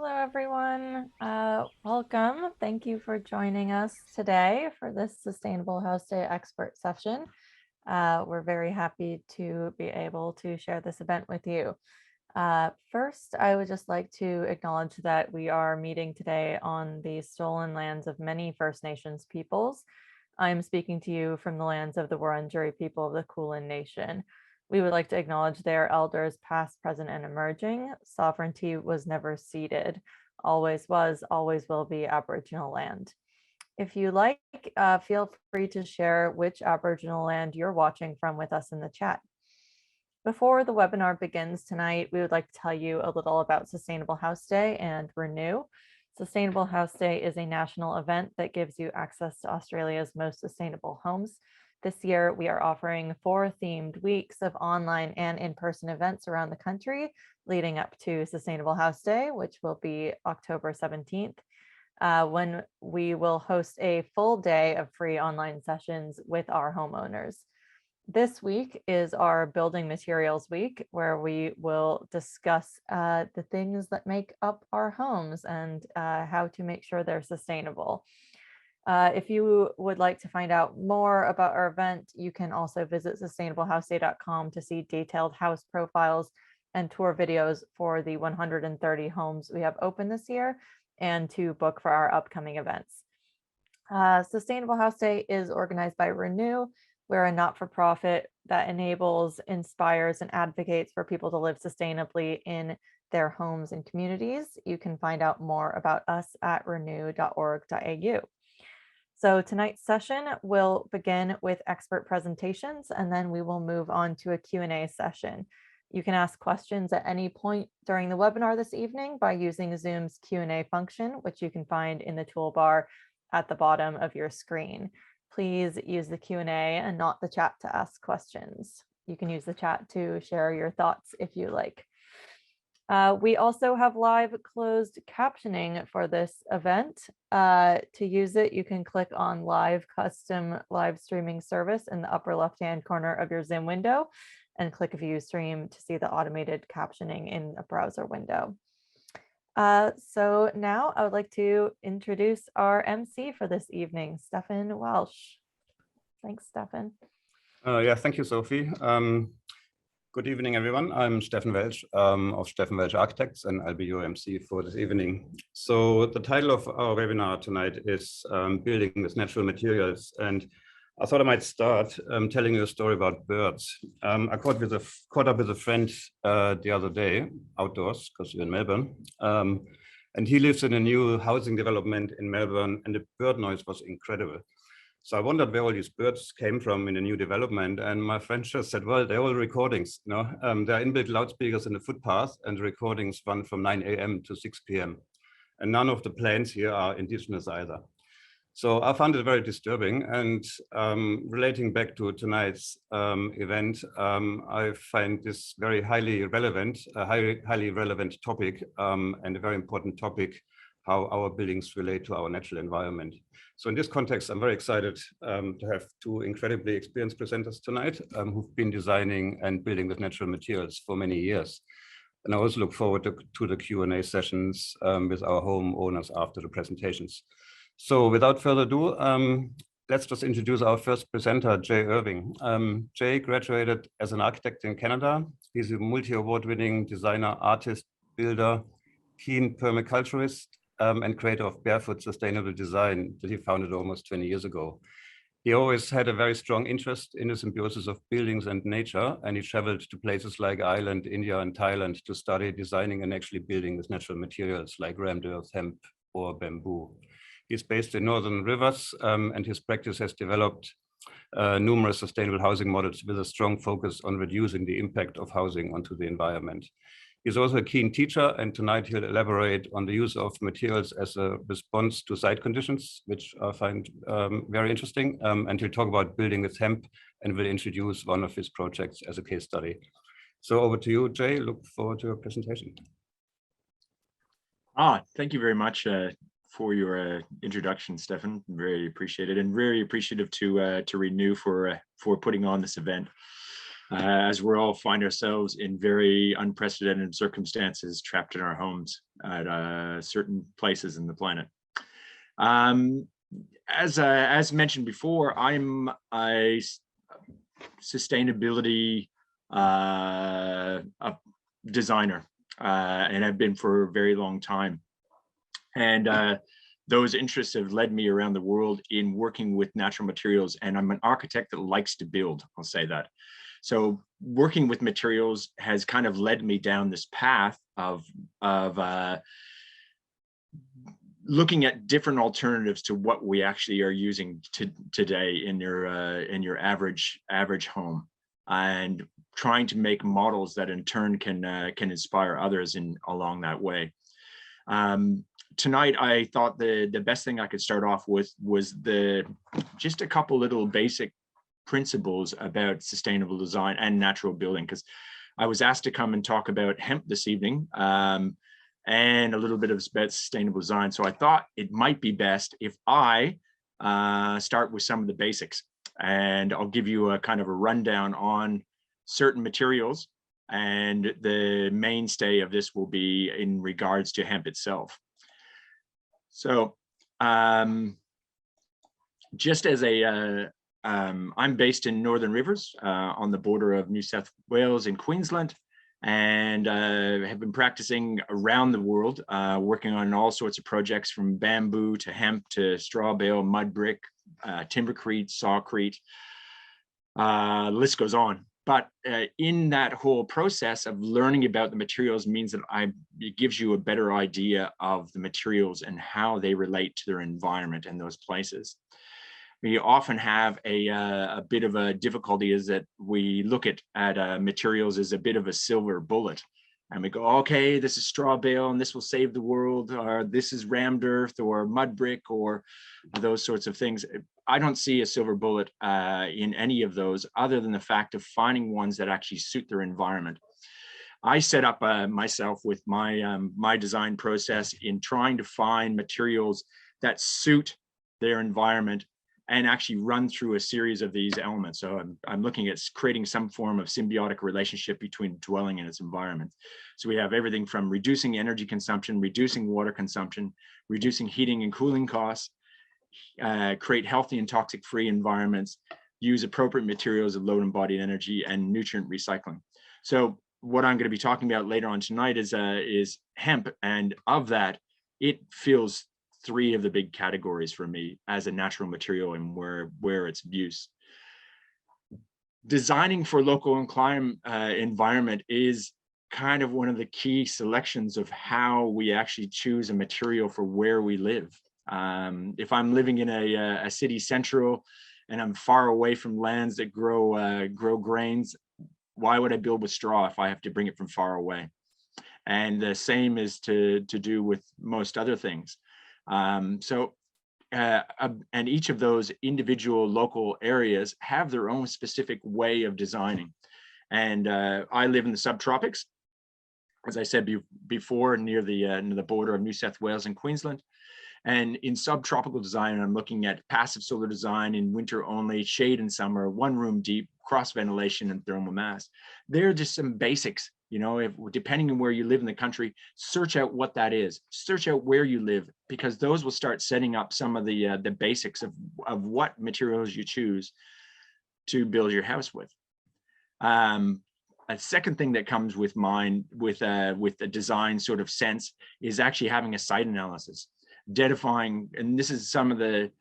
Hello, everyone. Welcome. Thank you for joining us today for this Sustainable House Day expert session. We're very happy to be able to share this event with you. First, I would just like to acknowledge that we are meeting today on the stolen lands of many First Nations peoples. I'm speaking to you from the lands of the Wurundjeri people of the Kulin Nation. We would like to acknowledge their elders, past, present, and emerging. Sovereignty was never ceded, always was, always will be Aboriginal land. If you like, feel free to share which Aboriginal land you're watching from with us in the chat. Before the webinar begins tonight, we would like to tell you a little about Sustainable House Day and Renew. Sustainable House Day is a national event that gives you access to Australia's most sustainable homes. This year, we are offering 4 themed weeks of online and in-person events around the country leading up to Sustainable House Day, which will be October 17th, when we will host a full day of free online sessions with our homeowners. This week is our Building Materials Week, where we will discuss the things that make up our homes and how to make sure they're sustainable. If you would like to find out more about our event, you can also visit sustainablehouseday.com to see detailed house profiles and tour videos for the 130 homes we have open this year and to book for our upcoming events. Sustainable House Day is organized by Renew. We're a not-for-profit that enables, inspires, and advocates for people to live sustainably in their homes and communities. You can find out more about us at renew.org.au. So tonight's session will begin with expert presentations, and then we will move on to a Q&A session. You can ask questions at any point during the webinar this evening by using Zoom's Q&A function, which you can find in the toolbar at the bottom of your screen. Please use the Q&A and not the chat to ask questions. You can use the chat to share your thoughts if you like. We also have live closed captioning for this event. To use it, you can click on Live Custom Live Streaming Service in the upper left-hand corner of your Zoom window and click View Stream to see the automated captioning in a browser window. So now I would like to introduce our MC for this evening, Stefan Welsh. Thanks, Stefan. Yeah, thank you, Sophie. Good evening, everyone. I'm Stefan Welsh of Stefan Welsh Architects, and I'll be your MC for this evening. So the title of our webinar tonight is Building with Natural Materials. And I thought I might start telling you a story about birds. I caught up with a friend the other day, outdoors, because we're in Melbourne. And he lives in a new housing development in Melbourne, and the bird noise was incredible. So I wondered where all these birds came from in a new development. And my friend just said, well, they're all recordings. You know? There are inbuilt loudspeakers in the footpath, and the recordings run from 9 a.m. to 6 p.m. And none of the plants here are indigenous either. So I found it very disturbing. And relating back to tonight's event, I find this very highly relevant, a highly relevant topic and a very important topic, how our buildings relate to our natural environment. So in this context, I'm very excited to have 2 incredibly experienced presenters tonight who've been designing and building with natural materials for many years. And I also look forward to the Q&A sessions with our homeowners after the presentations. So without further ado, let's just introduce our first presenter, Jaye Irving. Jaye graduated as an architect in Canada. He's a multi-award-winning designer, artist, builder, keen permaculturist, and creator of Barefoot sustainable design that he founded almost 20 years ago. He always had a very strong interest in the symbiosis of buildings and nature, and he traveled to places like Ireland, India, and Thailand to study designing and actually building with natural materials like rammed earth, hemp, or bamboo. He's based in Northern Rivers, and his practice has developed numerous sustainable housing models with a strong focus on reducing the impact of housing onto the environment. He's also a keen teacher, and tonight he'll elaborate on the use of materials as a response to site conditions, which I find very interesting. And he'll talk about building with hemp and will introduce one of his projects as a case study. So over to you, Jaye. Look forward to your presentation. Thank you very much for your introduction, Stefan. Very appreciated, and very appreciative to Renew for putting on this event. as we all find ourselves in very unprecedented circumstances, trapped in our homes at certain places in the planet. As mentioned before, I'm a sustainability a designer, and I've been for a very long time. And those interests have led me around the world in working with natural materials. And I'm an architect that likes to build, I'll say that. So working with materials has kind of led me down this path of looking at different alternatives to what we actually are using today in your average home, and trying to make models that in turn can inspire others along that way. Tonight, I thought the best thing I could start off with was just a couple little basic principles about sustainable design and natural building, because I was asked to come and talk about hemp this evening, and a little bit about sustainable design. So I thought it might be best if I start with some of the basics, and I'll give you a kind of a rundown on certain materials, and the mainstay of this will be in regards to hemp itself. So just as I'm based in Northern Rivers, on the border of New South Wales and Queensland, and have been practicing around the world, working on all sorts of projects from bamboo to hemp to straw bale, mud brick, timbercrete, sawcrete, the list goes on. But in that whole process of learning about the materials means that it gives you a better idea of the materials and how they relate to their environment and those places. We often have a bit of a difficulty is that we look at materials as a bit of a silver bullet, and we go, okay, this is straw bale and this will save the world, or this is rammed earth or mud brick or those sorts of things. I don't see a silver bullet in any of those, other than the fact of finding ones that actually suit their environment. I set up myself with my design process in trying to find materials that suit their environment and actually run through a series of these elements. So I'm looking at creating some form of symbiotic relationship between dwelling and its environment. So we have everything from reducing energy consumption, reducing water consumption, reducing heating and cooling costs, create healthy and toxic-free environments, use appropriate materials of low embodied energy, and nutrient recycling. So what I'm going to be talking about later on tonight is hemp, and of that, it fills three of the big categories for me as a natural material and where its use. Designing for local and climate environment is kind of one of the key selections of how we actually choose a material for where we live. If I'm living in a city central and I'm far away from lands that grow grains, why would I build with straw if I have to bring it from far away? And the same is to do with most other things. And each of those individual local areas have their own specific way of designing. And I live in the subtropics, as I said before, near the border of New South Wales and Queensland. And in subtropical design, I'm looking at passive solar design in winter only, shade in summer, one room deep, cross ventilation, and thermal mass. They're just some basics. You know, depending on where you live in the country, search out what that is. Search out where you live, because those will start setting up some of the basics of what materials you choose to build your house with. A second thing that comes with the design sort of sense is actually having a site analysis, identifying, and this is some of the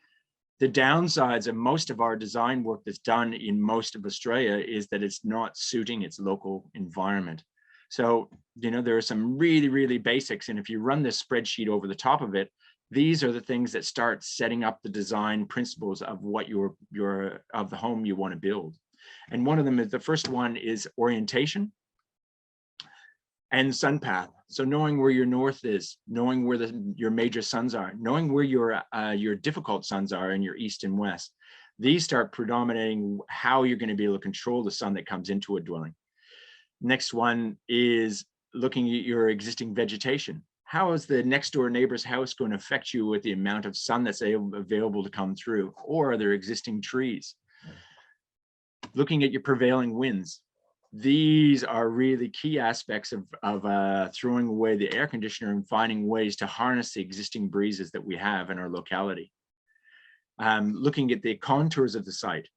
downsides of most of our design work that's done in most of Australia, is that it's not suiting its local environment. So, you know, there are some really, really basics. And if you run this spreadsheet over the top of it, these are the things that start setting up the design principles of what of the home you want to build. And one of them is, the first one is orientation and sun path. So knowing where your north is, knowing where your major suns are, knowing where your difficult suns are in your east and west. These start predominating how you're going to be able to control the sun that comes into a dwelling. Next one is looking at your existing vegetation. How is the next door neighbor's house going to affect you with the amount of sun that's available to come through? Or are there existing trees? Looking at your prevailing winds. these are really key aspects of throwing away the air conditioner and finding ways to harness the existing breezes that we have in our locality. Looking at the contours of the site,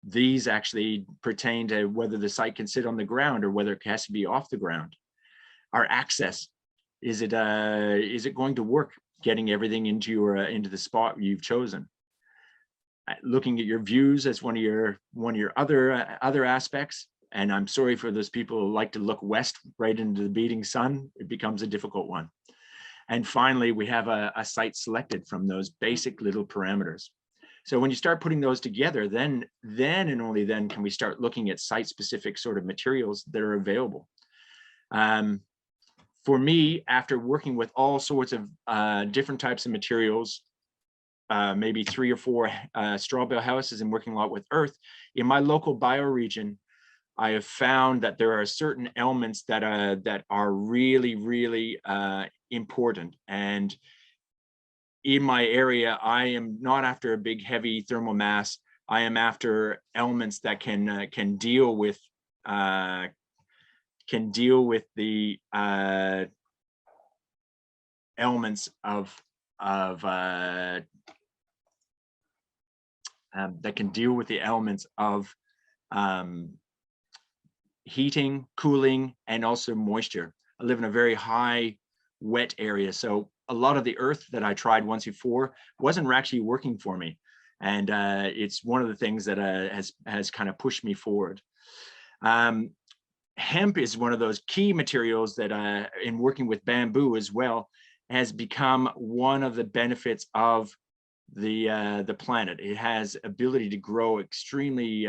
these actually pertain to whether the site can sit on the ground or whether it has to be off the ground. Our access, is it going to work getting everything into the spot you've chosen? Looking at your views as one of your other aspects. And I'm sorry for those people who like to look west right into the beating sun. It becomes a difficult one. And finally, we have a site selected from those basic little parameters. So when you start putting those together, then and only then can we start looking at site-specific sort of materials that are available. For me, after working with all sorts of different types of materials, maybe 3 or 4 straw bale houses and working a lot with earth, in my local bioregion, I have found that there are certain elements that are really, really important. And in my area, I am not after a big, heavy thermal mass. I am after elements that can deal with the elements that can deal with the elements of heating, cooling, and also moisture. I live in a very high wet area, so a lot of the earth that I tried once before wasn't actually working for me, and it's one of the things that has kind of pushed me forward. Hemp is one of those key materials that in working with bamboo as well has become one of the benefits of the planet. It has ability to grow extremely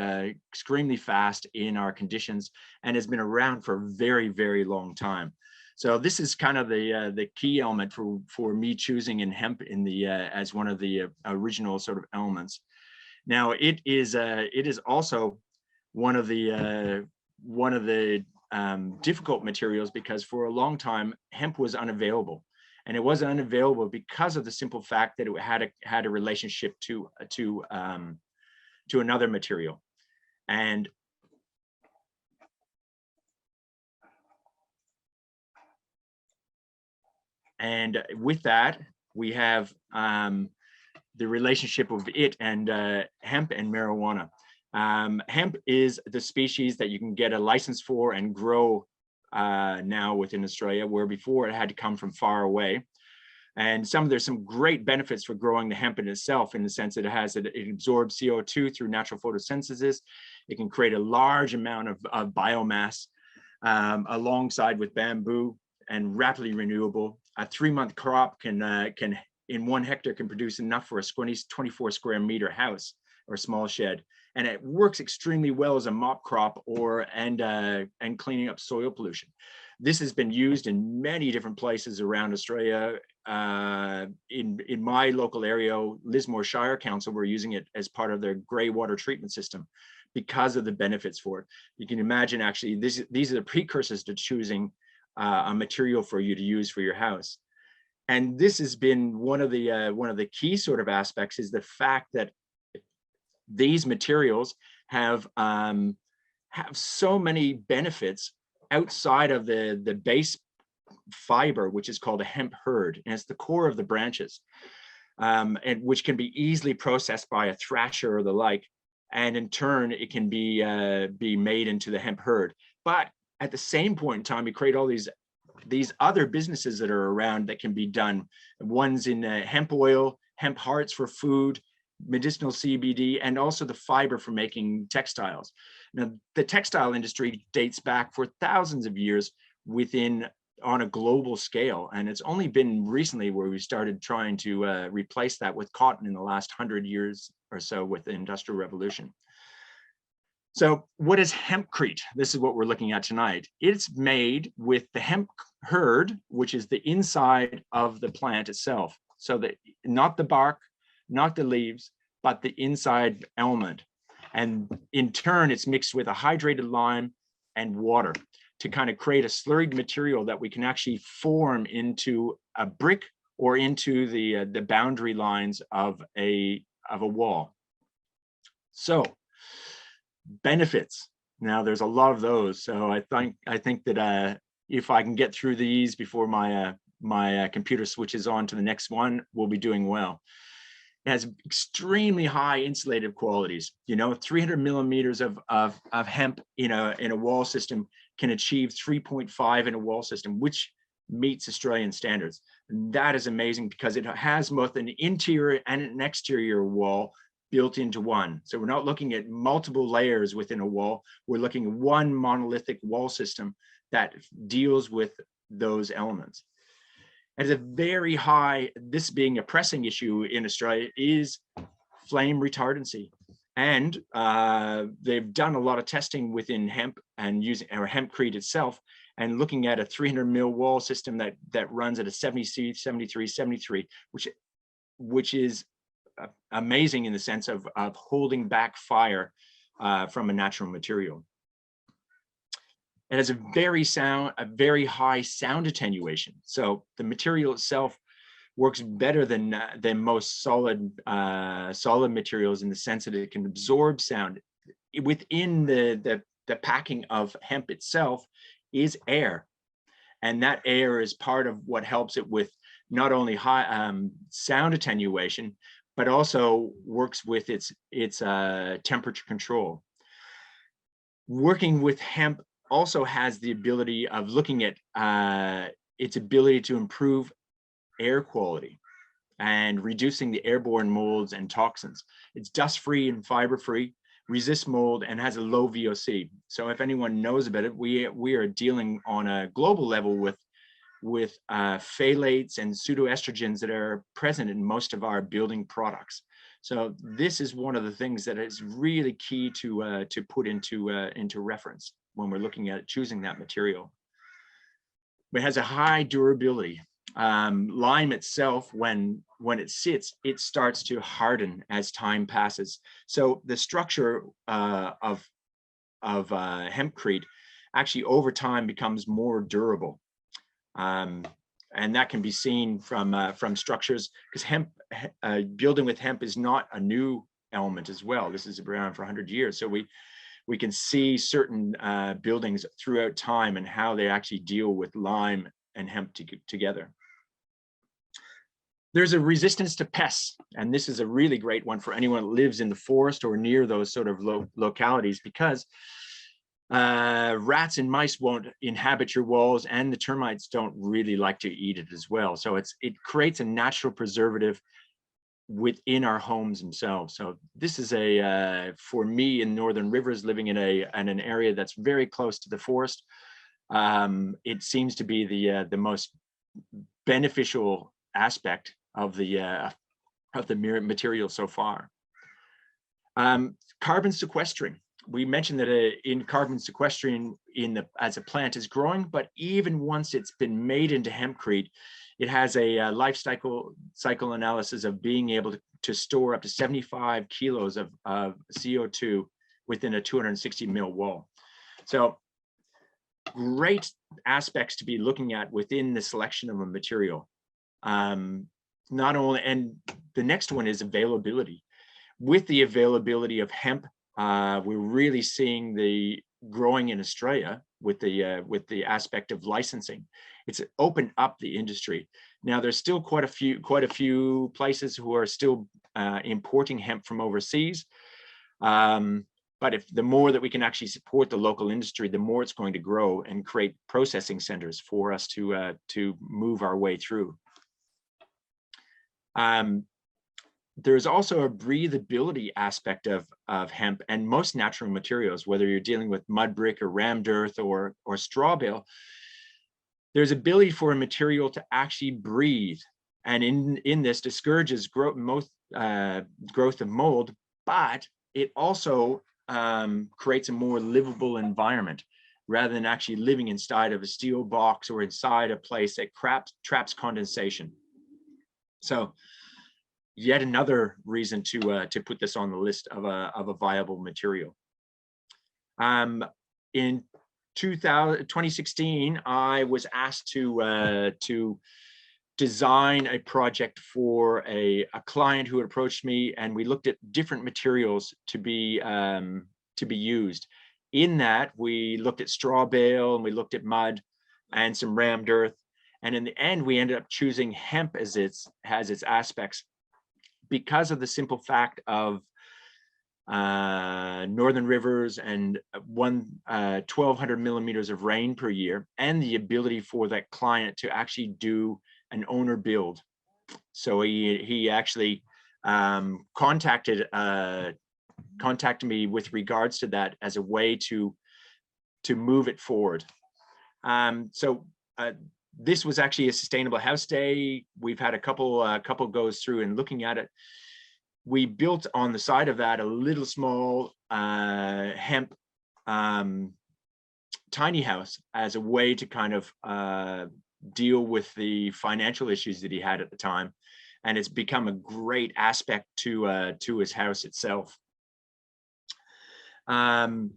fast in our conditions and has been around for a very, very long time. So this is kind of the key element for me choosing in hemp in the as one of the original sort of elements. Now it is also one of the difficult materials, because for a long time hemp was unavailable. And it was unavailable because of the simple fact that it had a relationship to another material. And with that, we have the relationship of it and hemp and marijuana. Hemp is the species that you can get a license for and grow now within Australia, where before it had to come from far away. And there's some great benefits for growing the hemp in itself, in the sense that it absorbs CO2 through natural photosynthesis. It can create a large amount of biomass alongside with bamboo, and rapidly renewable. A 3-month crop can in 1 hectare can produce enough for a 24 square meter house or small shed. And it works extremely well as a mop crop and cleaning up soil pollution. This has been used in many different places around Australia. In my local area, Lismore Shire Council, were using it as part of their grey water treatment system because of the benefits for it. You can imagine, actually, these are the precursors to choosing a material for you to use for your house. And this has been one of the key sort of aspects, is the fact that these materials have so many benefits outside of the base fiber, which is called a hemp hurd, and it's the core of the branches, and which can be easily processed by a thrasher or the like, and in turn it can be made into the hemp hurd. But at the same point in time, you create all these other businesses that are around that can be done. One's in hemp oil, hemp hearts for food, medicinal CBD, and also the fiber for making textiles. Now, the textile industry dates back for thousands of years on a global scale, and it's only been recently where we started trying to replace that with cotton in the last 100 years or so with the Industrial Revolution. So what is hempcrete? This is what we're looking at tonight. It's made with the hemp hurd, which is the inside of the plant itself. So that not the bark, not the leaves, but the inside element. And in turn, it's mixed with a hydrated lime and water to kind of create a slurried material that we can actually form into a brick or into the boundary lines of a wall. So benefits. Now there's a lot of those. So I think that if I can get through these before my computer switches on to the next one, we'll be doing well. It has extremely high insulative qualities. 300 millimeters of hemp in a wall system can achieve 3.5 in a wall system, which meets Australian standards. And that is amazing because it has both an interior and an exterior wall built into one. So we're not looking at multiple layers within a wall. We're looking at one monolithic wall system that deals with those elements. And a very high, this being a pressing issue in Australia, is flame retardancy. And they've done a lot of testing within hemp and using our Hempcrete itself, and looking at a 300 mil wall system that runs at a 70, 73, 73, which is amazing in the sense of holding back fire from a natural material. It has a very high sound attenuation. So the material itself works better than most solid materials in the sense that it can absorb sound. Within the packing of hemp itself is air, and that air is part of what helps it with not only high sound attenuation, but also works with its temperature control. Working with hemp also has the ability of looking at its ability to improve air quality and reducing the airborne molds and toxins. It's dust-free and fiber-free, resists mold, and has a low VOC. So if anyone knows about it, we are dealing on a global level with phthalates and pseudoestrogens that are present in most of our building products. So this is one of the things that is really key to put into reference when we're looking at choosing that material. It has a high durability. Lime itself, when it sits, it starts to harden as time passes. So the structure of Hempcrete actually over time becomes more durable. And that can be seen from structures, because hemp, building with hemp is not a new element as well. This is around for 100 years. So we can see certain buildings throughout time and how they actually deal with lime and hemp together. There's a resistance to pests, and this is a really great one for anyone that lives in the forest or near those sort of localities, because rats and mice won't inhabit your walls, and the termites don't really like to eat it as well. So it creates a natural preservative within our homes themselves. So this is for me in Northern Rivers, living in an area that's very close to the forest, it seems to be the most beneficial aspect of the material so far. Carbon sequestering. We mentioned that in carbon sequestering as a plant is growing, but even once it's been made into Hempcrete, it has a life cycle analysis of being able to store up to 75 kilos of CO2 within a 260 mil wall. So great aspects to be looking at within the selection of a material. Not only, and the next one is availability. With the availability of hemp, we're really seeing the growing in Australia with the aspect of licensing. It's opened up the industry. Now there's still quite a few places who are still importing hemp from overseas. But if the more that we can actually support the local industry, the more it's going to grow and create processing centers for us to move our way through. There's also a breathability aspect of hemp, and most natural materials, whether you're dealing with mud brick or rammed earth or strawbale, there's ability for a material to actually breathe, and in this discourages growth of mold, but it also creates a more livable environment rather than actually living inside of a steel box or inside a place that traps condensation. So yet another reason to put this on the list of a viable material. In 2016, I was asked to design a project for a client who had approached me, and we looked at different materials to be used. in that, we looked at straw bale and we looked at mud and some rammed earth. And in the end, we ended up choosing hemp as has its aspects because of the simple fact of northern rivers and 1,200 millimeters of rain per year, and the ability for that client to actually do an owner build. So he actually contacted me with regards to that as a way to move it forward. This was actually a Sustainable House Day. We've had a couple goes through and looking at it. We built on the side of that a little small hemp tiny house as a way to kind of deal with the financial issues that he had at the time. And it's become a great aspect to his house itself. So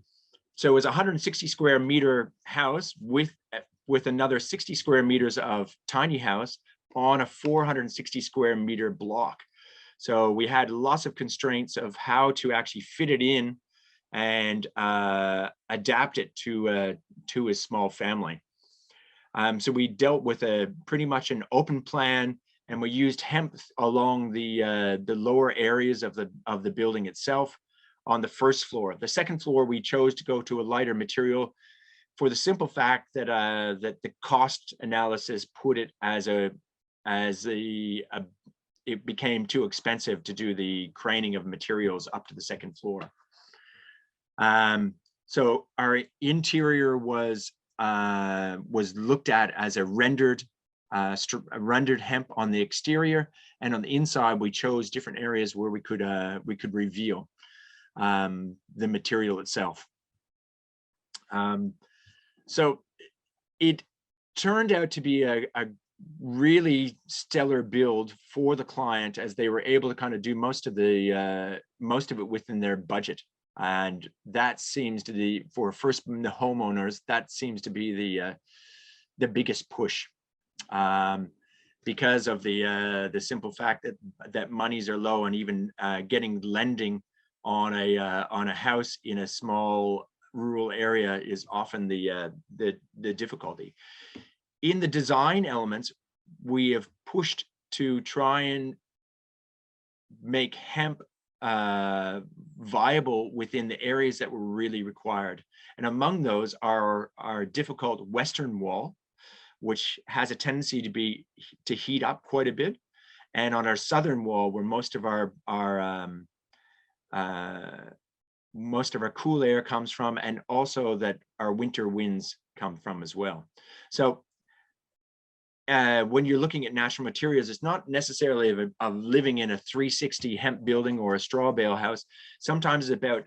it's a 160 square meter house with another 60 square meters of tiny house on a 460 square meter block. So we had lots of constraints of how to actually fit it in and adapt it to a small family. So we dealt with pretty much an open plan, and we used hemp along the lower areas of the building itself on the first floor. The second floor, we chose to go to a lighter material for the simple fact that that the cost analysis put it it became too expensive to do the craning of materials up to the second floor. So our interior was looked at as a rendered hemp on the exterior, and on the inside we chose different areas where we could reveal the material itself. So it turned out to be a really stellar build for the client, as they were able to kind of do most of it within their budget. And that seems to be, for first the homeowners, that seems to be the biggest push, because of the simple fact that monies are low, and even getting lending on a house in a small rural area is often the difficulty. In the design elements, we have pushed to try and make hemp viable within the areas that were really required. And among those are our difficult western wall, which has a tendency to heat up quite a bit. And on our southern wall, where most of our cool air comes from, and also that our winter winds come from as well. So when you're looking at natural materials, it's not necessarily of living in a 360 hemp building or a straw bale house. Sometimes it's about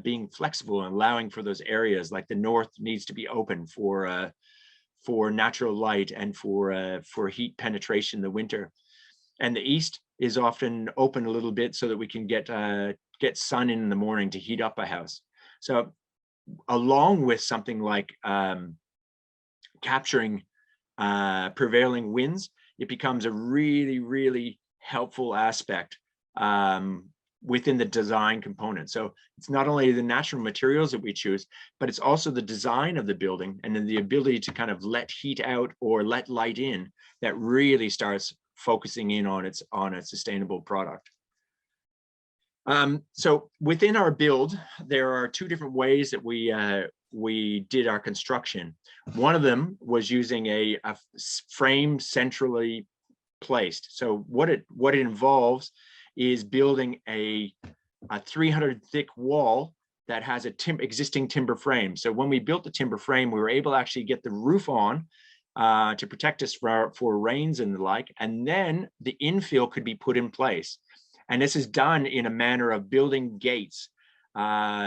being flexible and allowing for those areas, like the north needs to be open for natural light and for heat penetration in the winter, and the east is often open a little bit so that we can get sun in the morning to heat up a house. So along with something like capturing prevailing winds, it becomes a really, really helpful aspect within the design component. So it's not only the natural materials that we choose, but it's also the design of the building and then the ability to kind of let heat out or let light in that really starts focusing in on a sustainable product. So within our build, there are two different ways that we did our construction. One of them was using a frame centrally placed. So what it involves is building a 300 thick wall that has existing timber frame. So when we built the timber frame, we were able to actually get the roof on to protect us for rains and the like, and then the infill could be put in place. And this is done in a manner of building gates.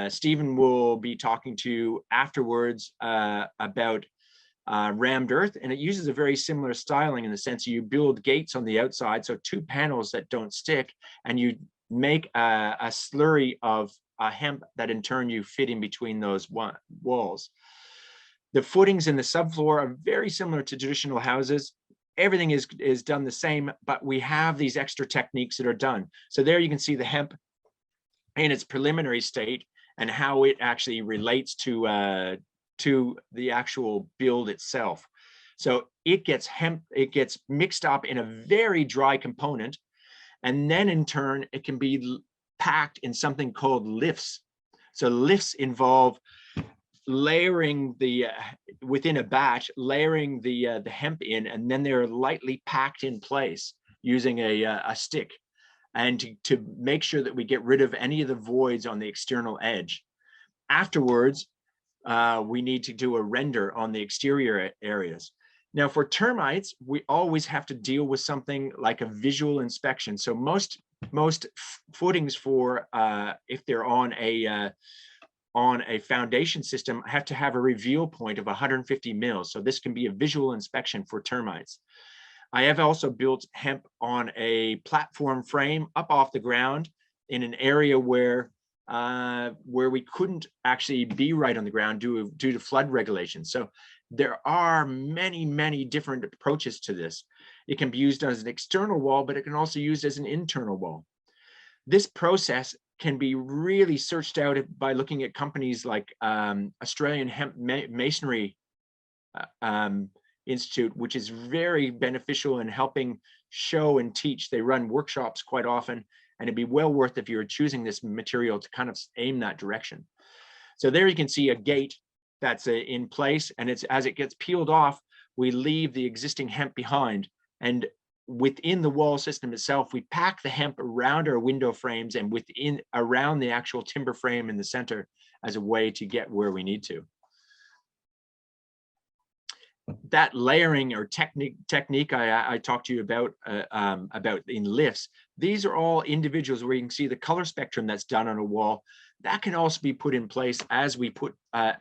Stephen will be talking to you afterwards about rammed earth, and it uses a very similar styling in the sense you build gates on the outside, so two panels that don't stick, and you make a slurry of hemp that in turn you fit in between those walls. The footings in the subfloor are very similar to traditional houses. Everything is done the same, but we have these extra techniques that are done. So there you can see the hemp in its preliminary state, and how it actually relates to the actual build itself. So it gets mixed up in a very dry component, and then in turn it can be packed in something called lifts. So lifts involve layering within a batch, layering the hemp in, and then they're lightly packed in place using a stick, and to make sure that we get rid of any of the voids on the external edge. Afterwards, we need to do a render on the exterior areas. Now, for termites, we always have to deal with something like a visual inspection. So most footings for if they're on a foundation system have to have a reveal point of 150 mils. So this can be a visual inspection for termites. I have also built hemp on a platform frame up off the ground in an area where we couldn't actually be right on the ground due to flood regulations. So there are many different approaches to this. It can be used as an external wall, but it can also be used as an internal wall. This process can be really searched out by looking at companies like Australian Hemp Masonry Institute, which is very beneficial in helping show and teach. They run workshops quite often, and it'd be well worth if you're choosing this material to kind of aim that direction. So there you can see a gate that's in place, and as it gets peeled off, we leave the existing hemp behind. And within the wall system itself, we pack the hemp around our window frames and around the actual timber frame in the center as a way to get where we need to. That layering or technique I talked to you about in lifts, these are all individuals where you can see the color spectrum that's done on a wall. That can also be put in place as we put our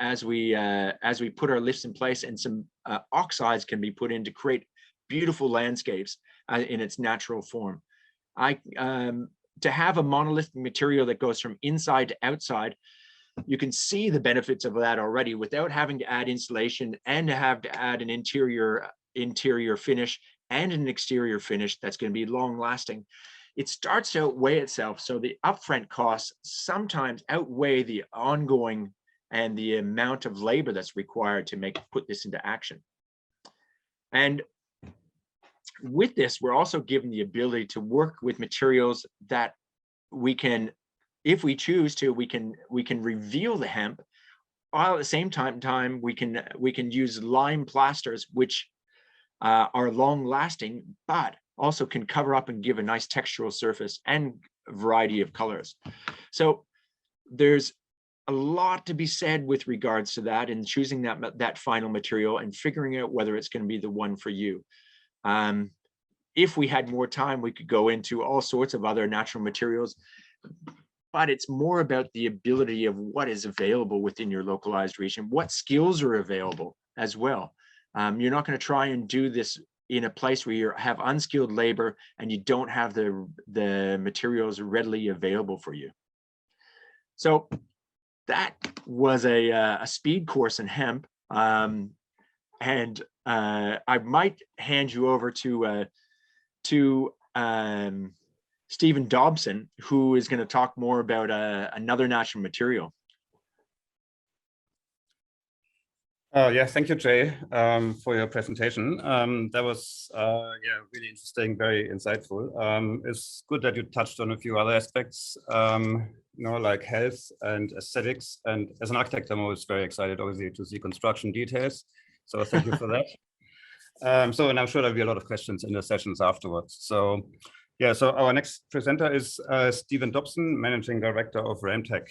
lifts in place, and some oxides can be put in to create beautiful landscapes in its natural form. To have a monolithic material that goes from inside to outside, you can see the benefits of that already without having to add insulation and to have to add an interior finish and an exterior finish that's going to be long lasting. It starts to outweigh itself. So the upfront costs sometimes outweigh the ongoing and the amount of labor that's required to put this into action. And with this, we're also given the ability to work with materials that we can, if we choose to, we can reveal the hemp, while at the same time we can use lime plasters, which are long lasting, but also can cover up and give a nice textural surface and a variety of colors. So there's a lot to be said with regards to that, and choosing that final material and figuring out whether it's going to be the one for you. If we had more time, we could go into all sorts of other natural materials, but it's more about the ability of what is available within your localized region, what skills are available as well. You're not going to try and do this in a place where you have unskilled labor and you don't have the materials readily available for you. So that was a speed course in hemp. And I might hand you over to Stephen Dobson, who is going to talk more about another natural material. Yeah, thank you, Jay, for your presentation. That was really interesting, very insightful. It's good that you touched on a few other aspects, like health and aesthetics. And as an architect, I'm always very excited, obviously, to see construction details. So thank you for that. And I'm sure there'll be a lot of questions in the sessions afterwards. So yeah, so our next presenter is Stephen Dobson, Managing Director of Ramtech.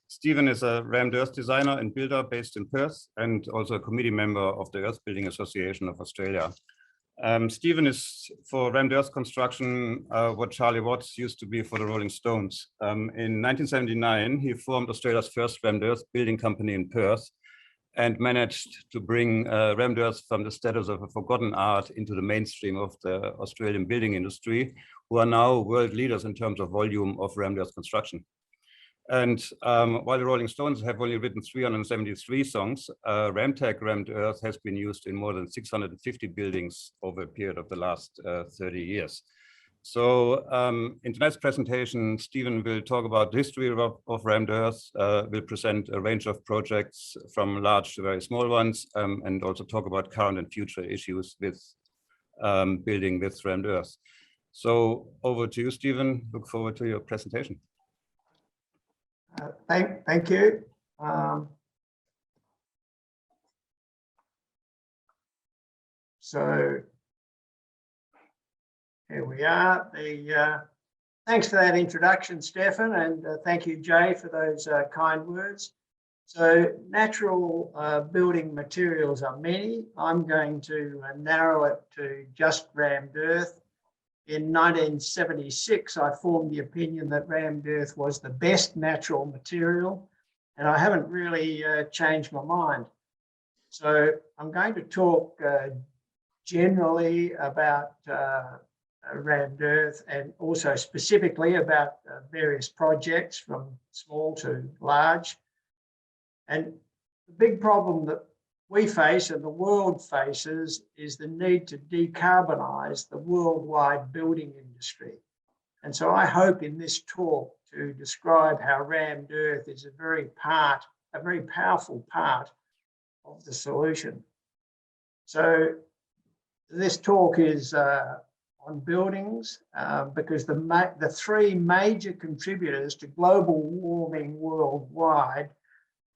Stephen is a rammed earth designer and builder based in Perth, and also a committee member of the Earth Building Association of Australia. Stephen is for rammed earth construction what Charlie Watts used to be for the Rolling Stones. In 1979, he formed Australia's first rammed earth building company in Perth, and managed to bring rammed earth from the status of a forgotten art into the mainstream of the Australian building industry, who are now world leaders in terms of volume of rammed earth construction. And while the Rolling Stones have only written 373 songs, Ramtech rammed earth has been used in more than 650 buildings over a period of the last 30 years. So in tonight's presentation, Stephen will talk about the history of rammed earth, will present a range of projects from large to very small ones, and also talk about current and future issues with building with rammed earth. So over to you, Stephen. Look forward to your presentation. Thank you. So here we are. Thanks for that introduction, Stefan, and thank you, Jay, for those kind words. So natural building materials are many. I'm going to narrow it to just rammed earth. In 1976, I formed the opinion that rammed earth was the best natural material, and I haven't really changed my mind. So I'm going to talk generally about rammed earth and also specifically about various projects from small to large. And the big problem that we face and the world faces is the need to decarbonize the worldwide building industry. And so I hope in this talk to describe how rammed earth is a very powerful part of the solution. So this talk is on buildings because the three major contributors to global warming worldwide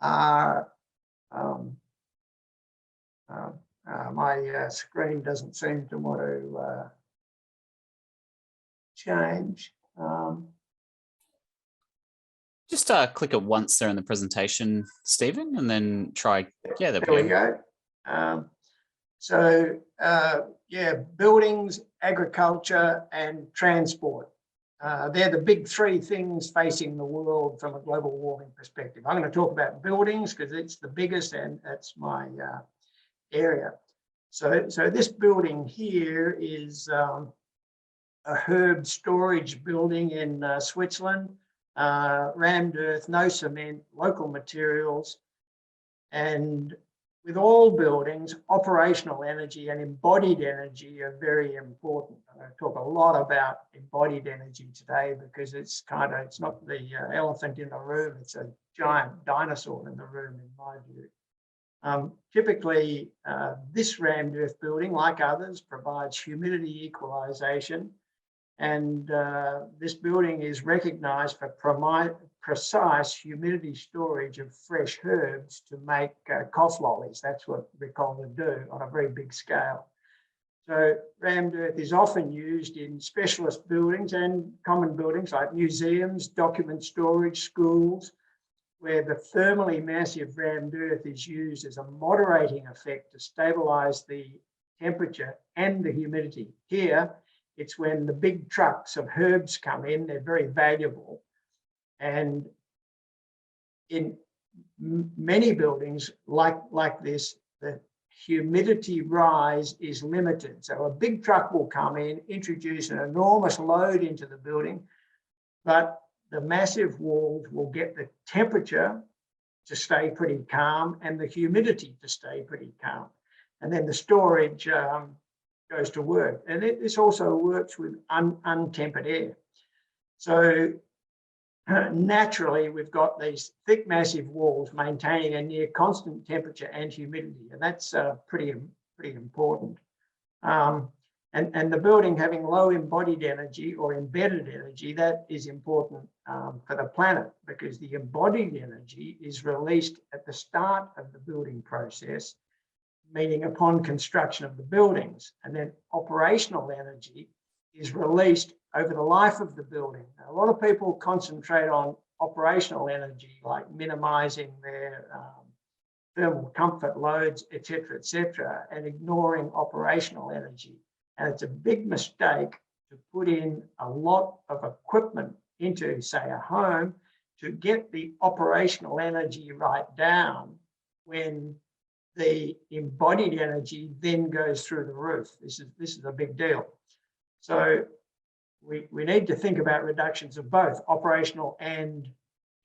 are my screen doesn't seem to want to change. Just click it once there in the presentation, Stephen, and then try. Yeah, there we go. Yeah, buildings, agriculture, and transport. They're the big three things facing the world from a global warming perspective. I'm going to talk about buildings because it's the biggest and that's my area. So this building here is a herb storage building in Switzerland, rammed earth, no cement, local materials. And with all buildings, operational energy and embodied energy are very important. I'm going to talk a lot about embodied energy today because it's not the elephant in the room, it's a giant dinosaur in the room in my view. Typically, this rammed earth building, like others, provides humidity equalization, and this building is recognized for precise humidity storage of fresh herbs to make cough lollies. That's what Ricola do on a very big scale. So rammed earth is often used in specialist buildings and common buildings like museums, document storage, schools, where the thermally massive rammed earth is used as a moderating effect to stabilize the temperature and the humidity. Here, it's when the big trucks of herbs come in, they're very valuable. And in many buildings like this, the humidity rise is limited. So a big truck will come in, introduce an enormous load into the building, but the massive walls will get the temperature to stay pretty calm and the humidity to stay pretty calm. And then the storage goes to work. And this also works with untempered air. So naturally, we've got these thick, massive walls maintaining a near constant temperature and humidity, and that's pretty important. And the building having low embodied energy or embedded energy, that is important for the planet because the embodied energy is released at the start of the building process, meaning upon construction of the buildings, and then operational energy is released over the life of the building. Now, a lot of people concentrate on operational energy, like minimizing their thermal comfort loads, et cetera, and ignoring operational energy. And it's a big mistake to put in a lot of equipment into, say, a home to get the operational energy right down when the embodied energy then goes through the roof. This is a big deal. So we need to think about reductions of both operational and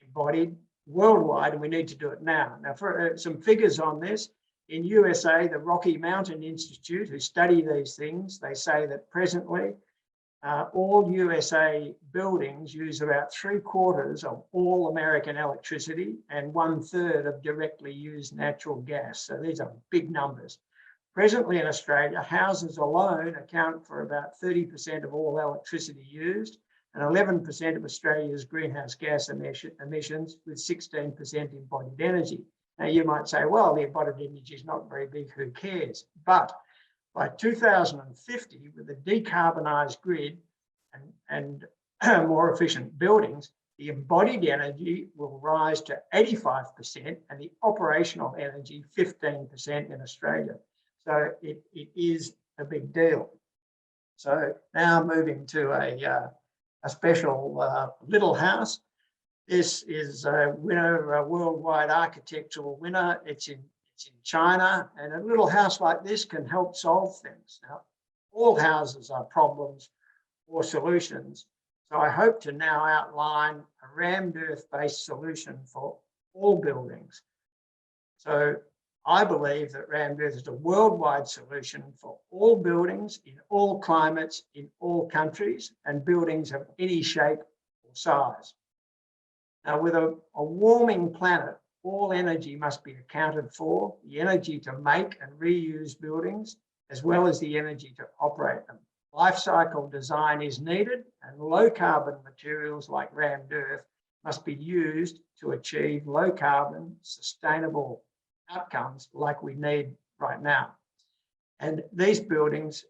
embodied worldwide, and we need to do it now. Now, for some figures on this, in USA, the Rocky Mountain Institute, who study these things, they say that presently all USA buildings use about 3/4 of all American electricity and 1/3 of directly used natural gas. So these are big numbers. Presently in Australia, houses alone account for about 30% of all electricity used and 11% of Australia's greenhouse gas emissions, with 16% embodied energy. Now you might say, well, the embodied energy is not very big, who cares? But by 2050, with a decarbonised grid and more efficient buildings, the embodied energy will rise to 85% and the operational energy 15% in Australia. So it is a big deal. So now moving to a special little house. This is a winner, a worldwide architectural winner. It's in China, and a little house like this can help solve things. Now, all houses are problems or solutions. So I hope to now outline a rammed earth-based solution for all buildings. So I believe that rammed earth is a worldwide solution for all buildings in all climates, in all countries, and buildings of any shape or size. Now, with a warming planet, all energy must be accounted for, the energy to make and reuse buildings, as well as the energy to operate them. Life cycle design is needed, and low carbon materials like rammed earth must be used to achieve low carbon, sustainable outcomes like we need right now. And these buildings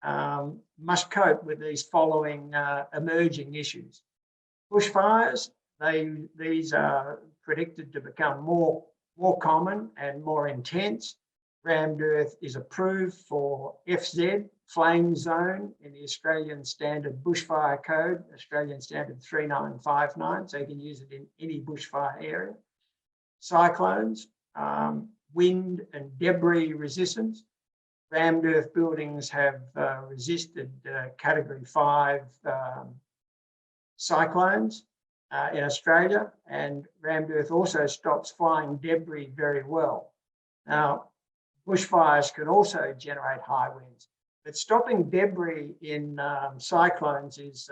must cope with these following emerging issues. Bushfires, these are predicted to become more common and more intense. Rammed earth is approved for FZ, flame zone, in the Australian Standard Bushfire Code, Australian Standard 3959, so you can use it in any bushfire area. Cyclones, wind and debris resistance. Rammed earth buildings have resisted Category 5 cyclones in Australia, and rammed earth also stops flying debris very well. Now, bushfires can also generate high winds, but stopping debris in cyclones is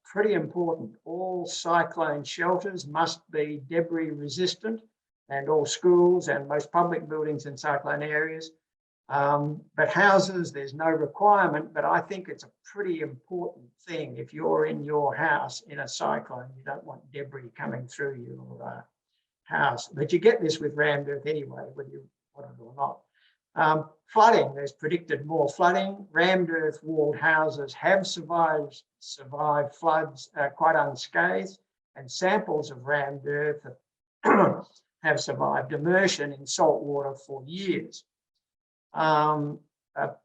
pretty important. All cyclone shelters must be debris resistant, and all schools and most public buildings in cyclone areas. But houses, there's no requirement, but I think it's a pretty important thing. If you're in your house in a cyclone, you don't want debris coming through your house. But you get this with rammed earth anyway, whether you want it or not. Flooding, there's predicted more flooding. Rammed earth walled houses have survived floods quite unscathed, and samples of rammed earth have survived immersion in salt water for years.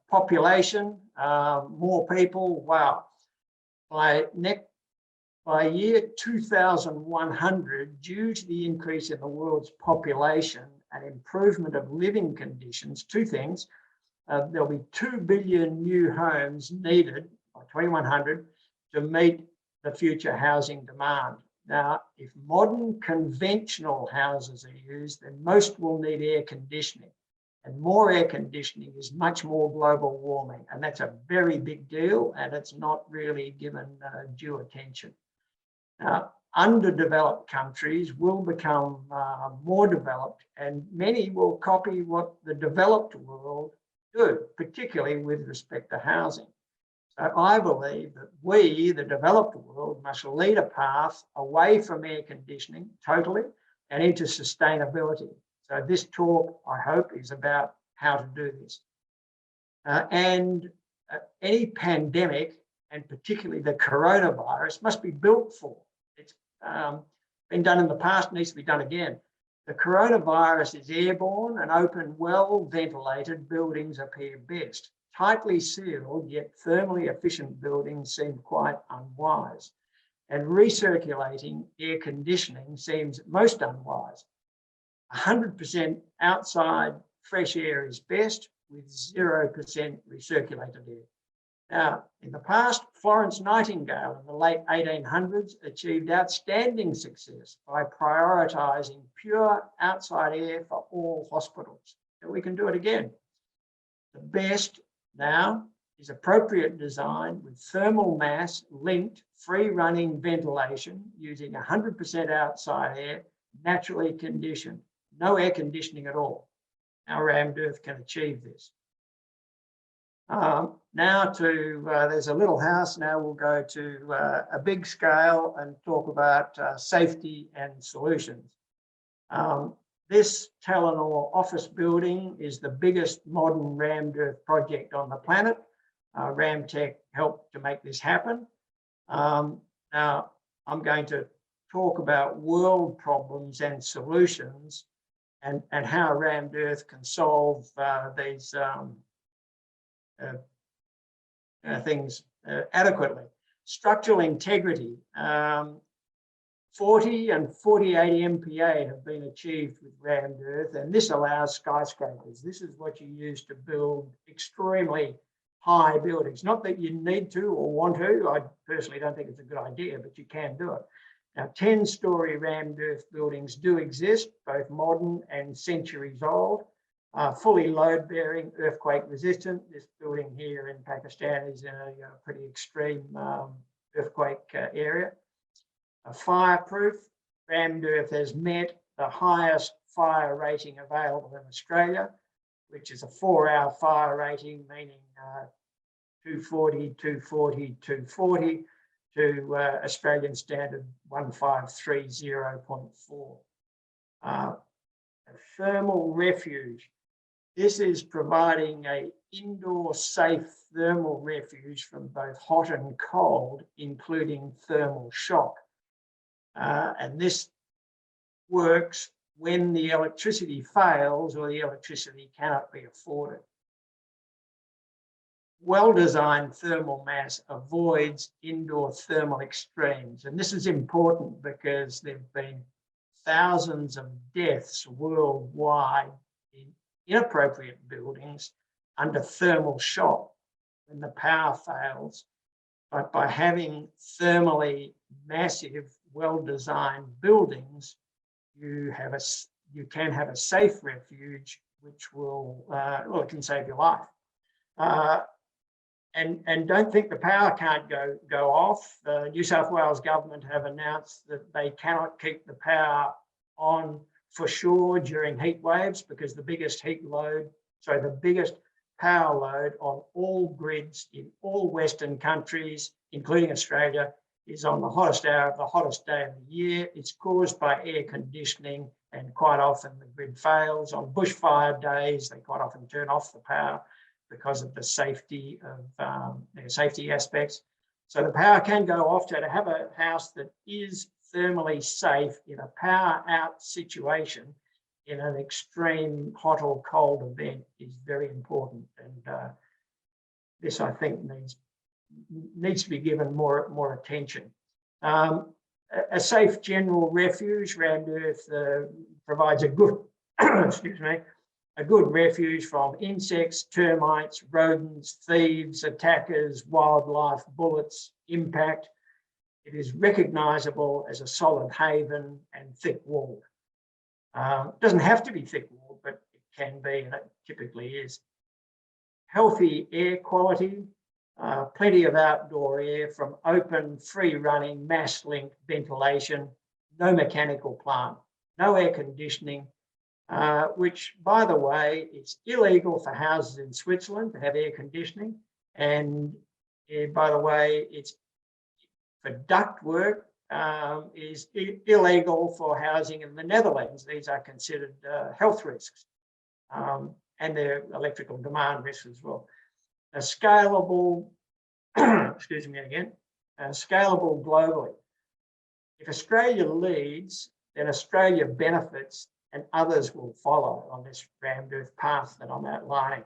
Population, more people, wow. By year 2100, due to the increase in the world's population and improvement of living conditions, two things, there'll be 2 billion new homes needed by 2100 to meet the future housing demand. Now, if modern conventional houses are used, then most will need air conditioning. And more air conditioning is much more global warming. And that's a very big deal, and it's not really given due attention. Now, underdeveloped countries will become more developed, and many will copy what the developed world do, particularly with respect to housing. So I believe that we, the developed world, must lead a path away from air conditioning totally and into sustainability. So this talk, I hope, is about how to do this. Any pandemic, and particularly the coronavirus, must be built for. It's been done in the past, needs to be done again. The coronavirus is airborne, and open, well-ventilated buildings appear best. Tightly sealed, yet thermally efficient buildings seem quite unwise. And recirculating air conditioning seems most unwise. 100% outside fresh air is best, with 0% recirculated air. Now, in the past, Florence Nightingale in the late 1800s achieved outstanding success by prioritising pure outside air for all hospitals. And we can do it again. The best now is appropriate design with thermal mass linked free running ventilation using 100% outside air, naturally conditioned, no air conditioning at all. Our rammed earth can achieve this. There's a little house. Now we'll go to a big scale and talk about safety and solutions. This Telenor office building is the biggest modern rammed earth project on the planet. Ramtech helped to make this happen. Now, I'm going to talk about world problems and solutions and how rammed earth can solve these things adequately. Structural integrity. 40 and 48 MPa have been achieved with rammed earth, and this allows skyscrapers. This is what you use to build extremely high buildings. Not that you need to or want to. I personally don't think it's a good idea, but you can do it. Now, 10-story rammed earth buildings do exist, both modern and centuries old, fully load-bearing, earthquake resistant. This building here in Pakistan is in a pretty extreme earthquake area. Fireproof. Rammed earth has met the highest fire rating available in Australia, which is a 4-hour fire rating, meaning 240, 240, 240 to Australian standard 1530.4. A thermal refuge. This is providing an indoor safe thermal refuge from both hot and cold, including thermal shock. And this works when the electricity fails or the electricity cannot be afforded. Well-designed thermal mass avoids indoor thermal extremes. And this is important because there have been thousands of deaths worldwide in inappropriate buildings under thermal shock when the power fails. But by having thermally massive, well-designed buildings, you can have a safe refuge, which will, it can save your life. And don't think the power can't go off. The New South Wales government have announced that they cannot keep the power on for sure during heat waves, because the biggest power load on all grids in all Western countries, including Australia, is on the hottest hour of the hottest day of the year. It's caused by air conditioning, and quite often the grid fails. On bushfire days, they quite often turn off the power because of the safety aspects. So the power can go off. To have a house that is thermally safe in a power out situation in an extreme hot or cold event is very important. And this, I think, needs to be given more attention. A safe general refuge. Rammed earth provides a good, a good refuge from insects, termites, rodents, thieves, attackers, wildlife, bullets, impact. It is recognisable as a solid haven and thick-walled. It doesn't have to be thick-walled, but it can be, and it typically is. Healthy air quality. Plenty of outdoor air from open, free-running, mass-linked ventilation, no mechanical plant, no air conditioning, which, by the way, it's illegal for houses in Switzerland to have air conditioning. And by the way, it's for ductwork is illegal for housing in the Netherlands. These are considered health risks, and they're electrical demand risks as well. A scalable, scalable globally. If Australia leads, then Australia benefits and others will follow on this rammed earth path that I'm outlining.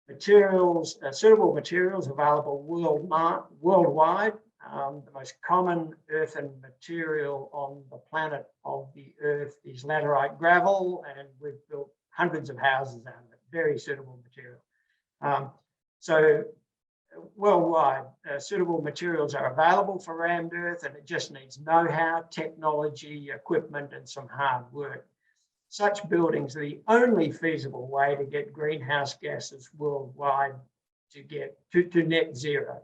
Materials, suitable materials available worldwide. The most common earthen material on the planet of the earth is laterite gravel, and we've built hundreds of houses out of it. Very suitable material. So worldwide, suitable materials are available for rammed earth, and it just needs know-how, technology, equipment, and some hard work. Such buildings are the only feasible way to get greenhouse gases worldwide to get to net zero.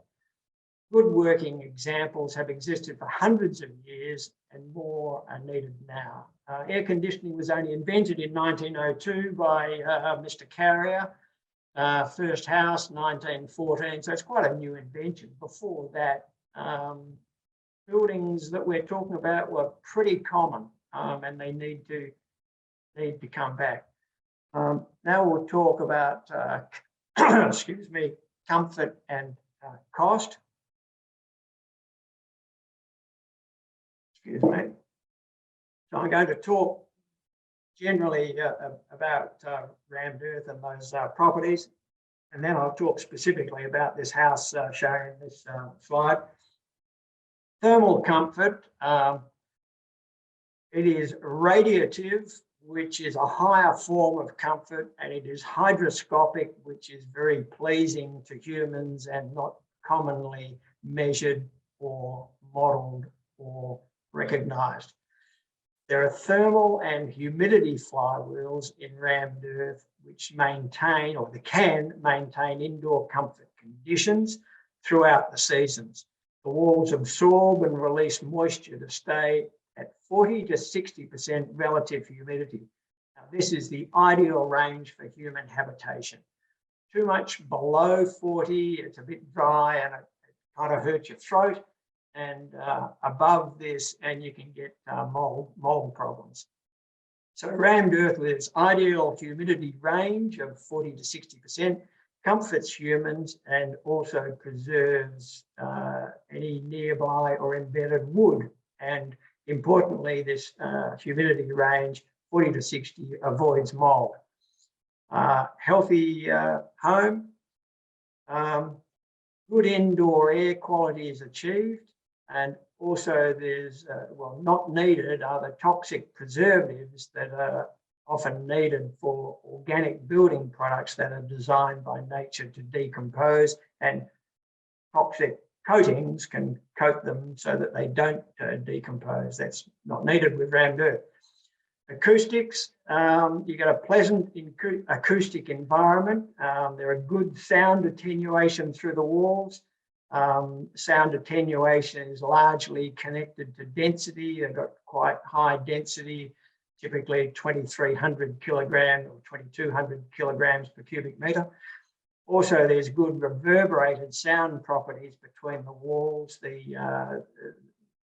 Good working examples have existed for hundreds of years, and more are needed now. Air conditioning was only invented in 1902 by Mr. Carrier. First house, 1914, so it's quite a new invention. Before that, buildings that we're talking about were pretty common, and they need to come back. Now we'll talk about, excuse me, comfort and cost. Excuse me. So I'm going to talk generally about rammed earth and those properties, and then I'll talk specifically about this house shown in this slide. Thermal comfort, it is radiative, which is a higher form of comfort, and it is hygroscopic, which is very pleasing to humans and not commonly measured or modelled or recognised. There are thermal and humidity flywheels in rammed earth which maintain, or they can maintain, indoor comfort conditions throughout the seasons. The walls absorb and release moisture to stay at 40 to 60% relative humidity. Now, this is the ideal range for human habitation. Too much below 40, it's a bit dry and it kind of hurts your throat. And above this, and you can get mold problems. So rammed earth with its ideal humidity range of 40 to 60% comforts humans and also preserves any nearby or embedded wood. And importantly, this humidity range, 40 to 60, avoids mold. Healthy home, good indoor air quality is achieved. And also there's, well, not needed are the toxic preservatives that are often needed for organic building products that are designed by nature to decompose, and toxic coatings can coat them so that they don't decompose. That's not needed with rammed earth. Acoustics, you get a pleasant acoustic environment. There are good sound attenuation through the walls. Sound attenuation is largely connected to density. They've got quite high density, typically 2,300 kilograms or 2,200 kilograms per cubic meter. Also, there's good reverberated sound properties between the walls.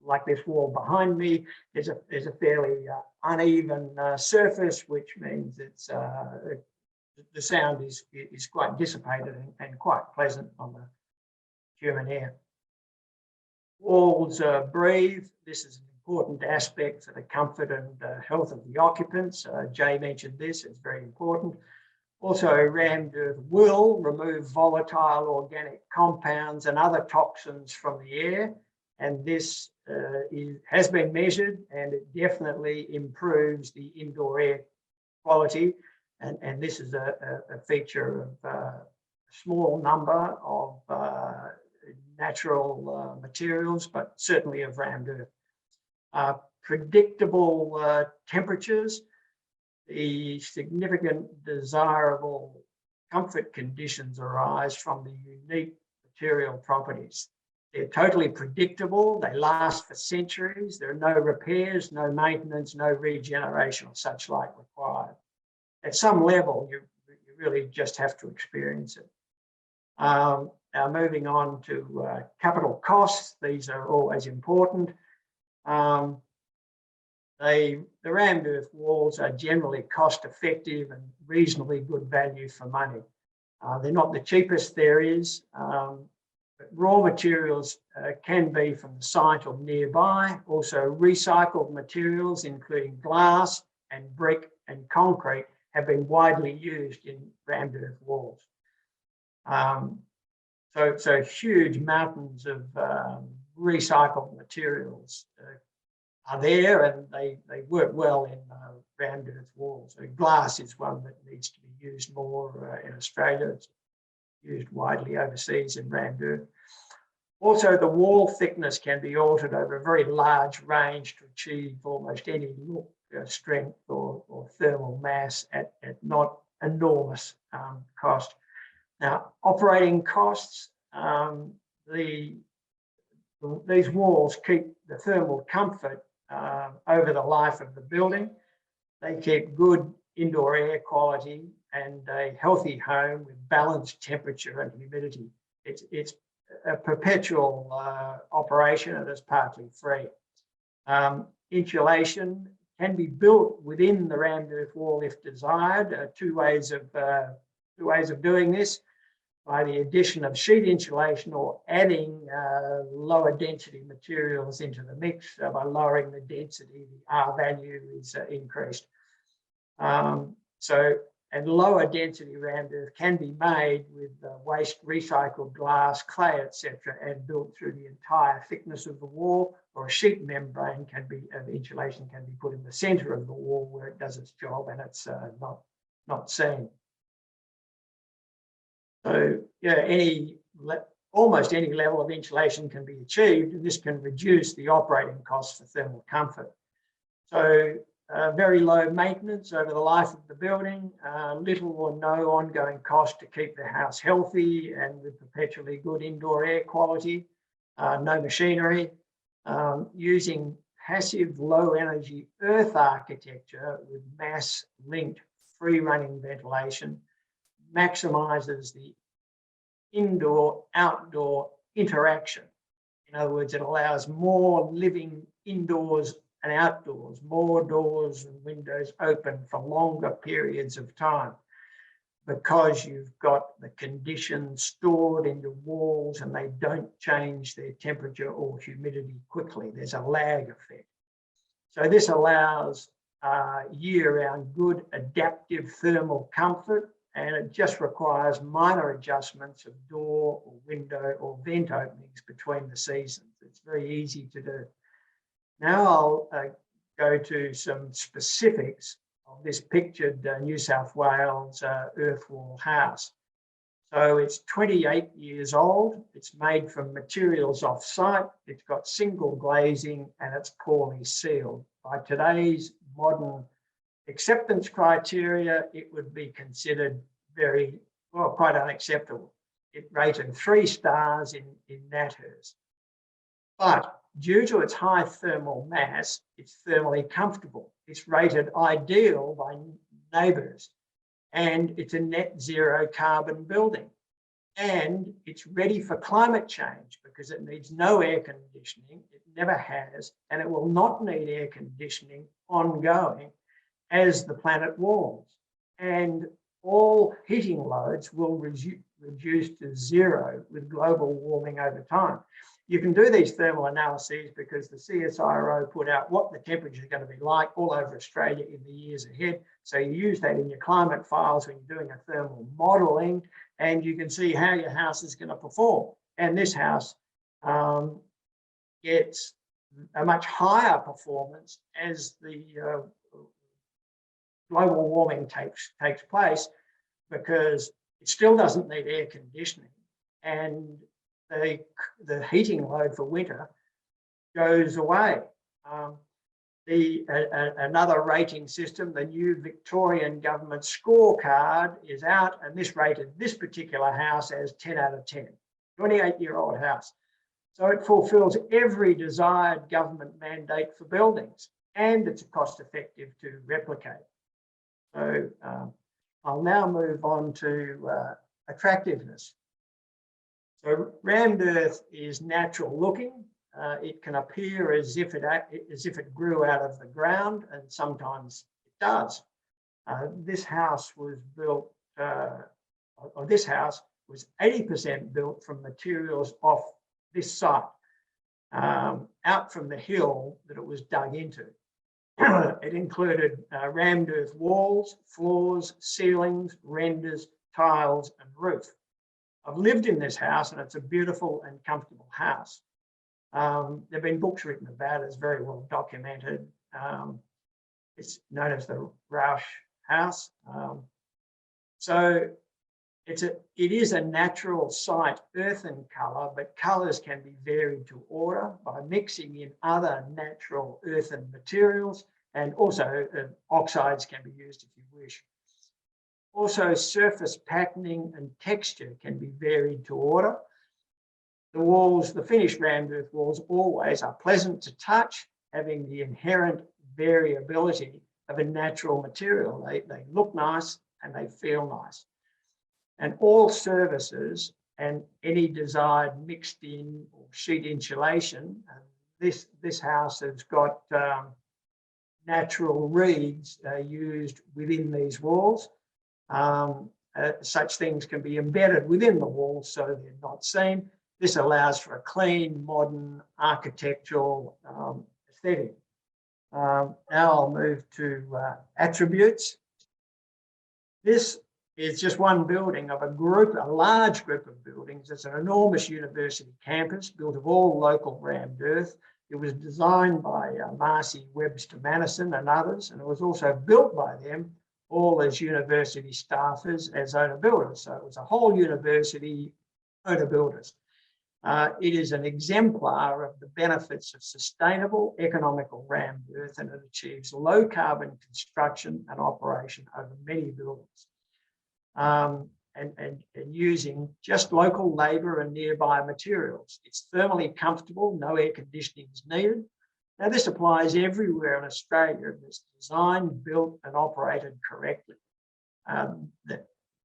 Like this wall behind me, there's a fairly uneven surface, which means it's the sound is quite dissipated and quite pleasant on the human ear. Walls breathe. This is an important aspect for the comfort and health of the occupants. Jay mentioned this, it's very important. Also, rammed earth will remove volatile organic compounds and other toxins from the air, and this has been measured, and it definitely improves the indoor air quality. And this is a feature of a small number of natural materials, but certainly of rammed earth. Predictable temperatures, the significant desirable comfort conditions arise from the unique material properties. They're totally predictable, they last for centuries, there are no repairs, no maintenance, no regeneration or such like required. At some level, you really just have to experience it. Now moving on to capital costs, these are always important. The rammed earth walls are generally cost effective and reasonably good value for money. They're not the cheapest there is, but raw materials can be from the site or nearby. Also, recycled materials, including glass and brick and concrete, have been widely used in rammed earth walls. So huge mountains of recycled materials are there, and they work well in rammed earth walls. So glass is one that needs to be used more in Australia. It's used widely overseas in rammed earth. Also, the wall thickness can be altered over a very large range to achieve almost any look, strength or thermal mass at not enormous cost. Now, operating costs, these walls keep the thermal comfort over the life of the building. They keep good indoor air quality and a healthy home with balanced temperature and humidity. It's a perpetual operation, and it's partly free. Insulation can be built within the rammed earth wall if desired. Two ways of doing this: by the addition of sheet insulation or adding lower density materials into the mix. By lowering the density, the R value is increased. And lower density rammed earth can be made with waste recycled glass, clay, etc., and built through the entire thickness of the wall, or a sheet membrane of insulation can be put in the center of the wall where it does its job and it's not seen. So yeah, almost any level of insulation can be achieved, and this can reduce the operating costs for thermal comfort. So very low maintenance over the life of the building, little or no ongoing cost to keep the house healthy and with perpetually good indoor air quality, no machinery, using passive low energy earth architecture with mass linked free running ventilation maximizes the indoor outdoor interaction. In other words, it allows more living indoors and outdoors, more doors and windows open for longer periods of time, because you've got the conditions stored in your walls and they don't change their temperature or humidity quickly. There's a lag effect. So this allows year-round good adaptive thermal comfort, and it just requires minor adjustments of door or window or vent openings between the seasons. It's very easy to do. Now I'll go to some specifics of this pictured New South Wales earth wall house. So it's 28 years old. It's made from materials off-site. It's got single glazing and it's poorly sealed. By today's modern acceptance criteria, it would be considered quite unacceptable. It rated 3 stars in NatHERS. But due to its high thermal mass, it's thermally comfortable. It's rated ideal by neighbours, and it's a net zero carbon building. And it's ready for climate change because it needs no air conditioning. It never has, and it will not need air conditioning ongoing as the planet warms. And all heating loads will reduce to zero with global warming over time. You can do these thermal analyses because the CSIRO put out what the temperature is going to be like all over Australia in the years ahead. So you use that in your climate files when you're doing a thermal modelling, and you can see how your house is going to perform. And this house gets a much higher performance as the global warming takes place, because it still doesn't need air conditioning, and the heating load for winter goes away. Another rating system, the new Victorian government scorecard, is out, and this rated this particular house as 10 out of 10, 28-year-old house. So it fulfills every desired government mandate for buildings, and it's cost effective to replicate. So I'll now move on to attractiveness. So rammed earth is natural looking. It can appear as if it grew out of the ground, and sometimes it does. This house was built, or this house was 80% built from materials off this site, out from the hill that it was dug into. It included rammed earth walls, floors, ceilings, renders, tiles, and roof. I've lived in this house, and it's a beautiful and comfortable house. There have been books written about it. It's very well documented. It's known as the Rausch House. So it is a natural site earthen colour, but colours can be varied to order by mixing in other natural earthen materials, and also oxides can be used if you wish. Also, surface patterning and texture can be varied to order. The walls, the finished rammed earth walls, always are pleasant to touch, having the inherent variability of a natural material. They look nice and they feel nice. And all surfaces and any desired mixed in or sheet insulation, this house has got natural reeds used within these walls. Such things can be embedded within the walls so they're not seen. This allows for a clean, modern, architectural aesthetic. Now I'll move to attributes. This is just one building of a large group of buildings. It's an enormous university campus built of all local rammed earth. It was designed by Marcy Webster Madison and others, and it was also built by them, all as university staffers, as owner-builders. So it was a whole university owner-builders. It is an exemplar of the benefits of sustainable economical rammed earth, and it achieves low carbon construction and operation over many buildings. And using just local labour and nearby materials. It's thermally comfortable, no air conditioning is needed. Now, this applies everywhere in Australia that's designed, built and operated correctly.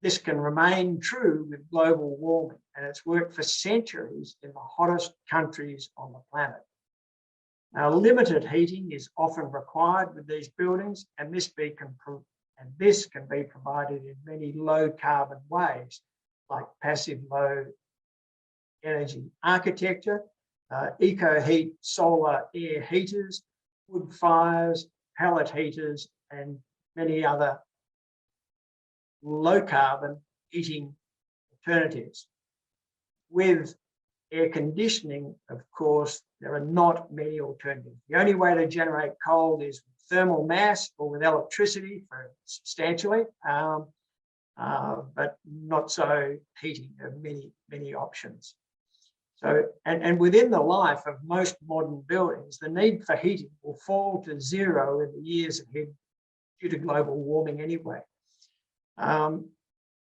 This can remain true with global warming, and it's worked for centuries in the hottest countries on the planet. Now, limited heating is often required with these buildings, and this can be provided in many low carbon ways, like passive low energy architecture, eco heat, solar air heaters, wood fires, pellet heaters, and many other low carbon heating alternatives. With air conditioning, of course, there are not many alternatives. The only way to generate cold is with thermal mass or with electricity for substantially, but not so heating. There are many options. So, and within the life of most modern buildings, the need for heating will fall to zero in the years ahead due to global warming anyway.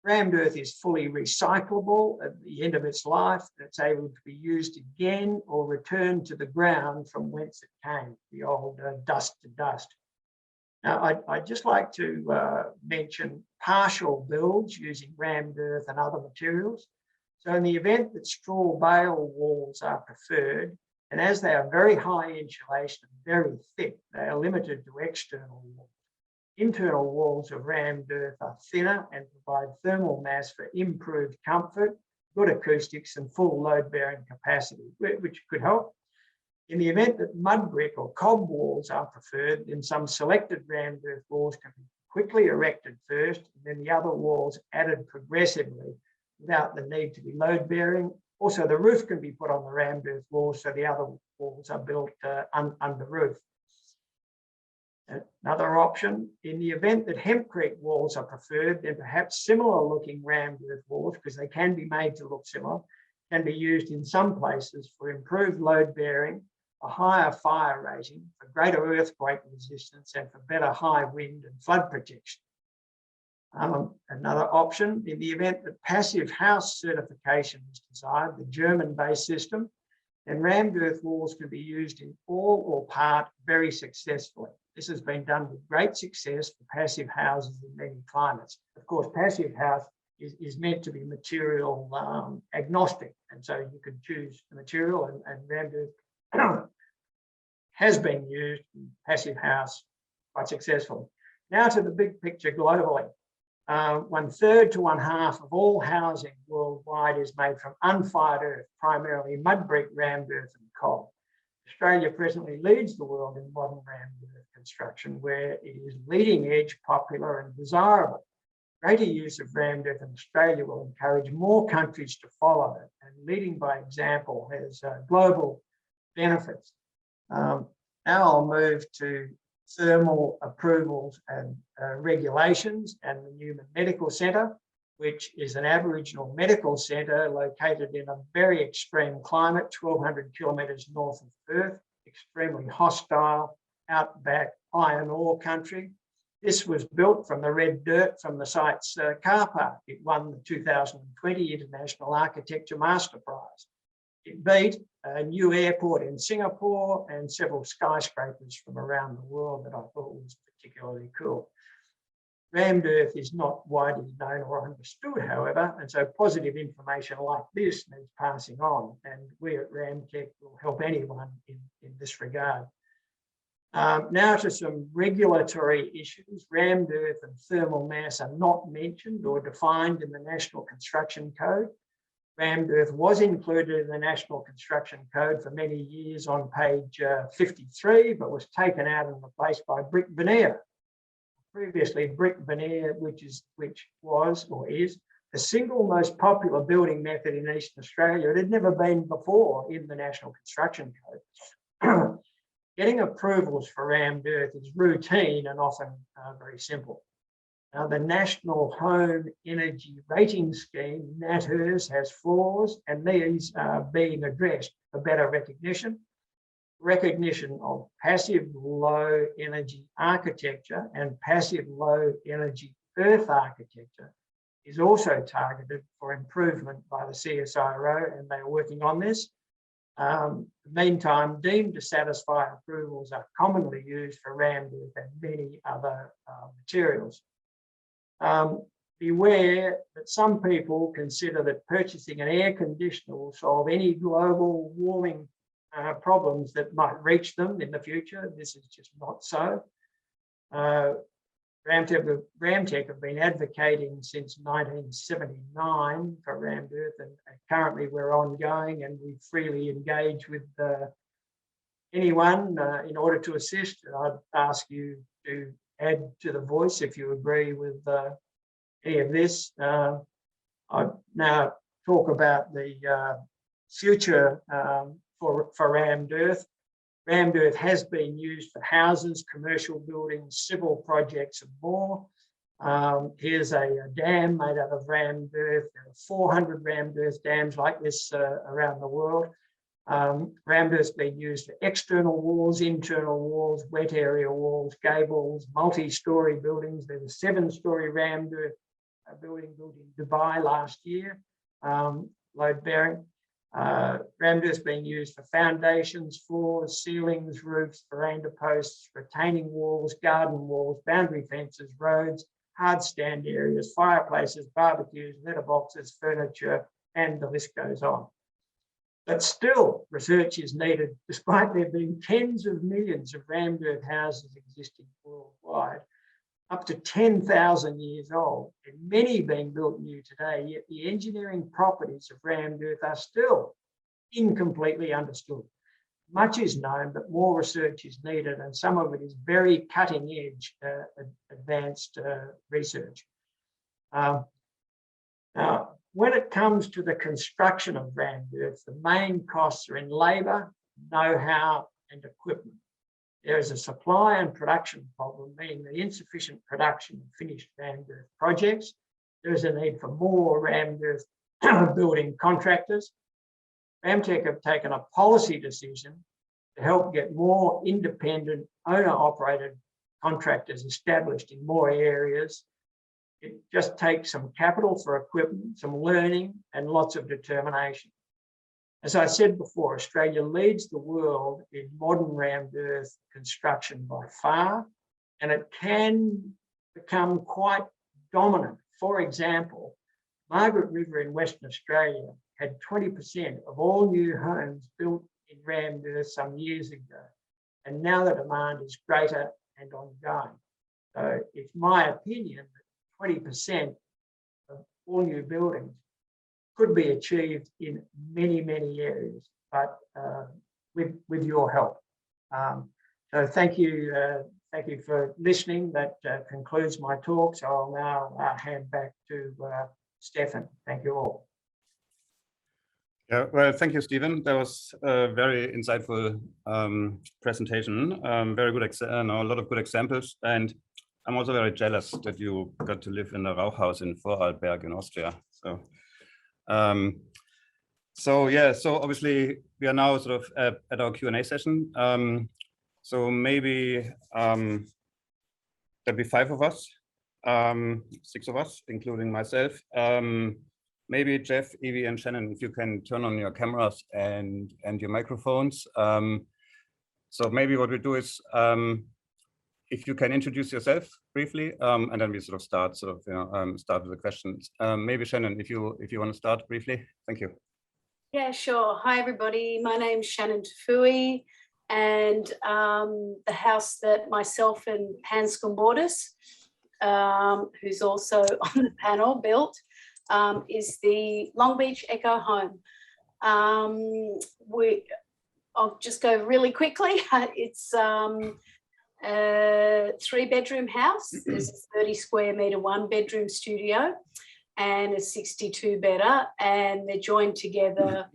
Rammed earth is fully recyclable at the end of its life. It's able to be used again or returned to the ground from whence it came, the old dust to dust. Now, I'd just like to mention partial builds using rammed earth and other materials. So in the event that straw bale walls are preferred, and as they are very high insulation and very thick, they are limited to external walls. Internal walls of rammed earth are thinner and provide thermal mass for improved comfort, good acoustics and full load-bearing capacity, which could help. In the event that mud brick or cob walls are preferred, then some selected rammed earth walls can be quickly erected first, and then the other walls added progressively without the need to be load-bearing. Also, the roof can be put on the rammed earth walls, so the other walls are built under roof. Another option, in the event that hempcrete walls are preferred, then perhaps similar looking rammed earth walls, because they can be made to look similar, can be used in some places for improved load bearing, a higher fire rating, for greater earthquake resistance, and for better high wind and flood protection. Another option, in the event that passive house certification is desired, the German-based system, then rammed earth walls can be used in all or part very successfully. This has been done with great success for passive houses in many climates. Of course, passive house is meant to be material agnostic, and so you can choose the material, and rammed earth has been used in passive house quite successfully. Now to the big picture globally. 1/3 to 1/2 of all housing worldwide is made from unfired earth, primarily mud brick, rammed earth and coal. Australia presently leads the world in modern rammed earth construction, where it is leading edge, popular and desirable. Greater use of rammed earth in Australia will encourage more countries to follow it, and leading by example has global benefits. Now I'll move to thermal approvals and regulations, and the Newman Medical Centre, which is an Aboriginal medical centre located in a very extreme climate, 1,200 kilometres north of Perth, extremely hostile, outback iron ore country. This was built from the red dirt from the site's car park. It won the 2020 International Architecture Master Prize. It beat a new airport in Singapore and several skyscrapers from around the world that I thought was particularly cool. Rammed earth is not widely known or understood, however, and so positive information like this needs passing on, and we at Ramtech will help anyone in this regard. Now to some regulatory issues. Rammed earth and thermal mass are not mentioned or defined in the National Construction Code. Rammed earth was included in the National Construction Code for many years on page 53, but was taken out and replaced by brick veneer. Previously, brick veneer, which was or is the single most popular building method in Eastern Australia. It had never been before in the National Construction Code. Getting approvals for rammed earth is routine and often very simple. Now, the National Home Energy Rating Scheme, NatHERS, has flaws, and these are being addressed for better recognition. Recognition of passive low energy architecture and passive low energy earth architecture is also targeted for improvement by the CSIRO, and they are working on this. Meantime, deemed to satisfy approvals are commonly used for rammed earth and many other materials. Beware that some people consider that purchasing an air conditioner will solve any global warming problems that might reach them in the future. This is just not so. Ramtech have been advocating since 1979 for rammed earth, and currently we're ongoing, and we freely engage with anyone in order to assist. I'd ask you to add to the voice if you agree with any of this. I'll now talk about the future for rammed earth. Rammed earth has been used for houses, commercial buildings, civil projects, and more. Here's a dam made out of rammed earth. There are 400 rammed earth dams like this around the world. Rammed earth's been used for external walls, internal walls, wet area walls, gables, multi-story buildings. There was a 7-story rammed earth building built in Dubai last year, load bearing. Rammed earth's been used for foundations, floors, ceilings, roofs, veranda posts, retaining walls, garden walls, boundary fences, roads, hard stand areas, fireplaces, barbecues, letterboxes, furniture, and the list goes on. But still, research is needed, despite there being tens of millions of rammed earth houses existing worldwide, up to 10,000 years old, and many being built new today, yet the engineering properties of rammed earth are still incompletely understood. Much is known, but more research is needed, and some of it is very cutting edge advanced research. Now, when it comes to the construction of rammed earth, the main costs are in labour, know-how, and equipment. There is a supply and production problem, meaning the insufficient production of finished rammed earth projects. There is a need for more rammed earth building contractors. Ramtech have taken a policy decision to help get more independent owner-operated contractors established in more areas. It just takes some capital for equipment, some learning, and lots of determination. As I said before, Australia leads the world in modern rammed earth construction by far, and it can become quite dominant. For example, Margaret River in Western Australia had 20% of all new homes built in rammed earth some years ago, and now the demand is greater and ongoing. So it's my opinion that 20% of all new buildings could be achieved in many, many areas, but with your help. So thank you for listening. That concludes my talk. So I'll now hand back to Stefan. Thank you all. Yeah, well, thank you, Stephen. That was a very insightful presentation. Very good, a lot of good examples. And I'm also very jealous that you got to live in a Rauchhaus in Vorarlberg in Austria. So yeah, so obviously we are now sort of at our Q&A session. So maybe there'll be 5 of us, 6 of us, including myself. Maybe Jeff, Evie, and Shannon, if you can turn on your cameras and your microphones. So maybe what we do is, if you can introduce yourself briefly, and then we sort of start with the questions. Maybe Shannon, if you want to start briefly, thank you. Yeah, sure. Hi, everybody. My name's Shannon Tafui, and the house that myself and Pan Scombordis, who's also on the panel, built, is the Long Beach Eco Home. I'll just go really quickly. It's a 3-bedroom house. There's a 30 square metre 1-bedroom studio and a 62-bedder, and they're joined together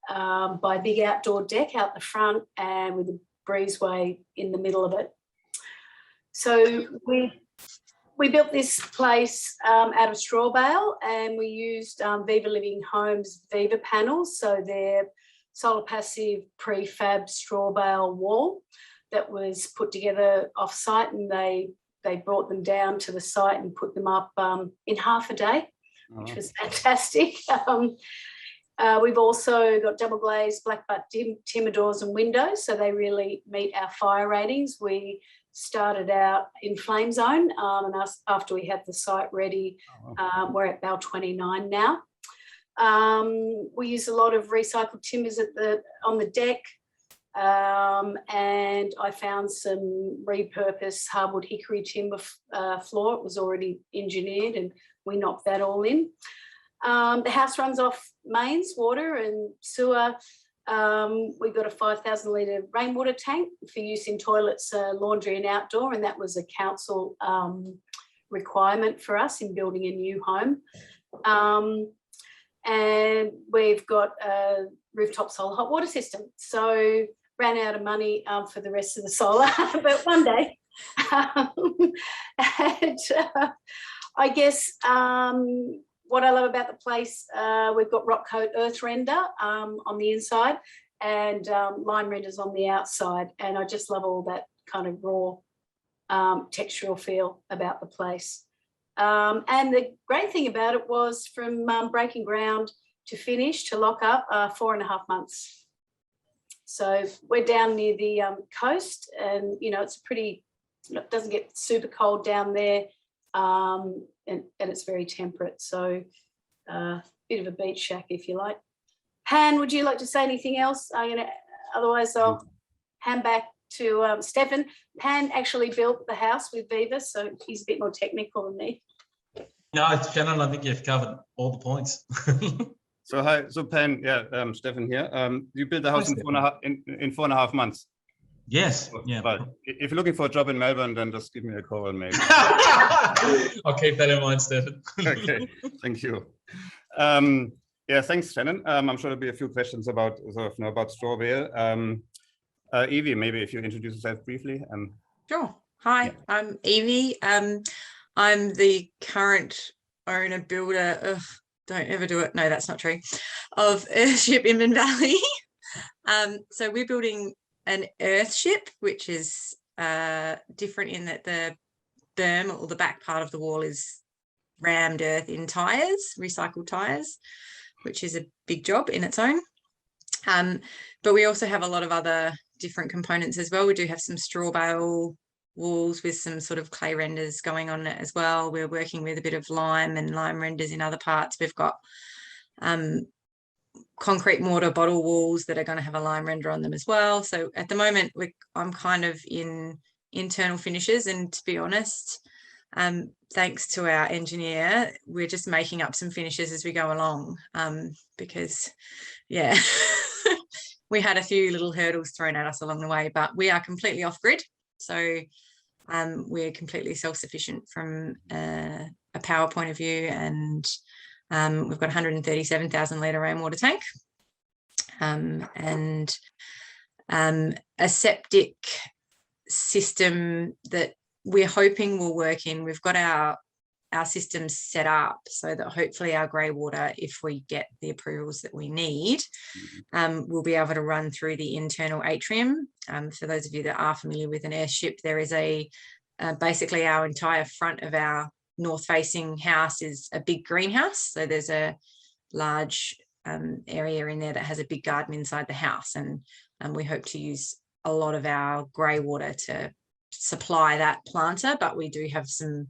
by a big outdoor deck out the front and with a breezeway in the middle of it. So we built this place out of straw bale, and we used Viva Living Homes Viva panels. So they're solar passive prefab straw bale wall that was put together off site, and they brought them down to the site and put them up in half a day, which was fantastic. We've also got double glazed black butt timber doors and windows, so they really meet our fire ratings. We started out in flame zone, and after we had the site ready, we're at BAL 29 now. We use a lot of recycled timbers on the deck, and I found some repurposed hardwood hickory timber floor. It was already engineered, and we knocked that all in. The house runs off mains, water and sewer. We've got a 5,000 litre rainwater tank for use in toilets, laundry and outdoor, and that was a council requirement for us in building a new home. And we've got a rooftop solar hot water system. So ran out of money for the rest of the solar, but one day. And I guess what I love about the place, we've got rock coat earth render on the inside and lime renders on the outside. And I just love all that kind of raw textural feel about the place. And the great thing about it was from breaking ground to finish to lock up 4.5 months. So we're down near the coast, and it's pretty, it doesn't get super cold down there, and it's very temperate. So bit of a beach shack, if you like. Han, would you like to say anything else? Otherwise I'll hand back to Stefan. Pan actually built the house with Viva, so he's a bit more technical than me. No, Shannon, I think you've covered all the points. So hi, so Pan, yeah, Stefan here. You built the house in 4.5 months. Yes, yeah. But if you're looking for a job in Melbourne, then just give me a call, maybe. I'll keep that in mind, Stefan. Okay, thank you. Yeah, thanks, Shannon. I'm sure there'll be a few questions about straw bale. Evie, maybe if you introduce yourself briefly. Sure. Hi, yeah. I'm Evie. I'm the current owner builder. Don't ever do it. No, that's not true. Of Earthship Inman Valley. So we're building an Earthship, which is different in that the berm or the back part of the wall is rammed earth in tyres, recycled tyres, which is a big job in its own. But we also have a lot of other different components as well. We do have some straw bale walls with some sort of clay renders going on it as well. We're working with a bit of lime and lime renders in other parts. We've got concrete mortar bottle walls that are going to have a lime render on them as well. So at the moment, I'm kind of in internal finishes, and to be honest, thanks to our engineer, we're just making up some finishes as we go along, because yeah, we had a few little hurdles thrown at us along the way, but we are completely off grid. So we're completely self-sufficient from a power point of view, and we've got 137,000 litre rainwater tank, and a septic system that we're hoping will work in. We've got our systems set up so that hopefully our grey water, if we get the approvals that we need, we'll be able to run through the internal atrium. For those of you that are familiar with an airship, there is a basically our entire front of our north facing house is a big greenhouse. So there's a large area in there that has a big garden inside the house, and we hope to use a lot of our grey water to supply that planter, but we do have some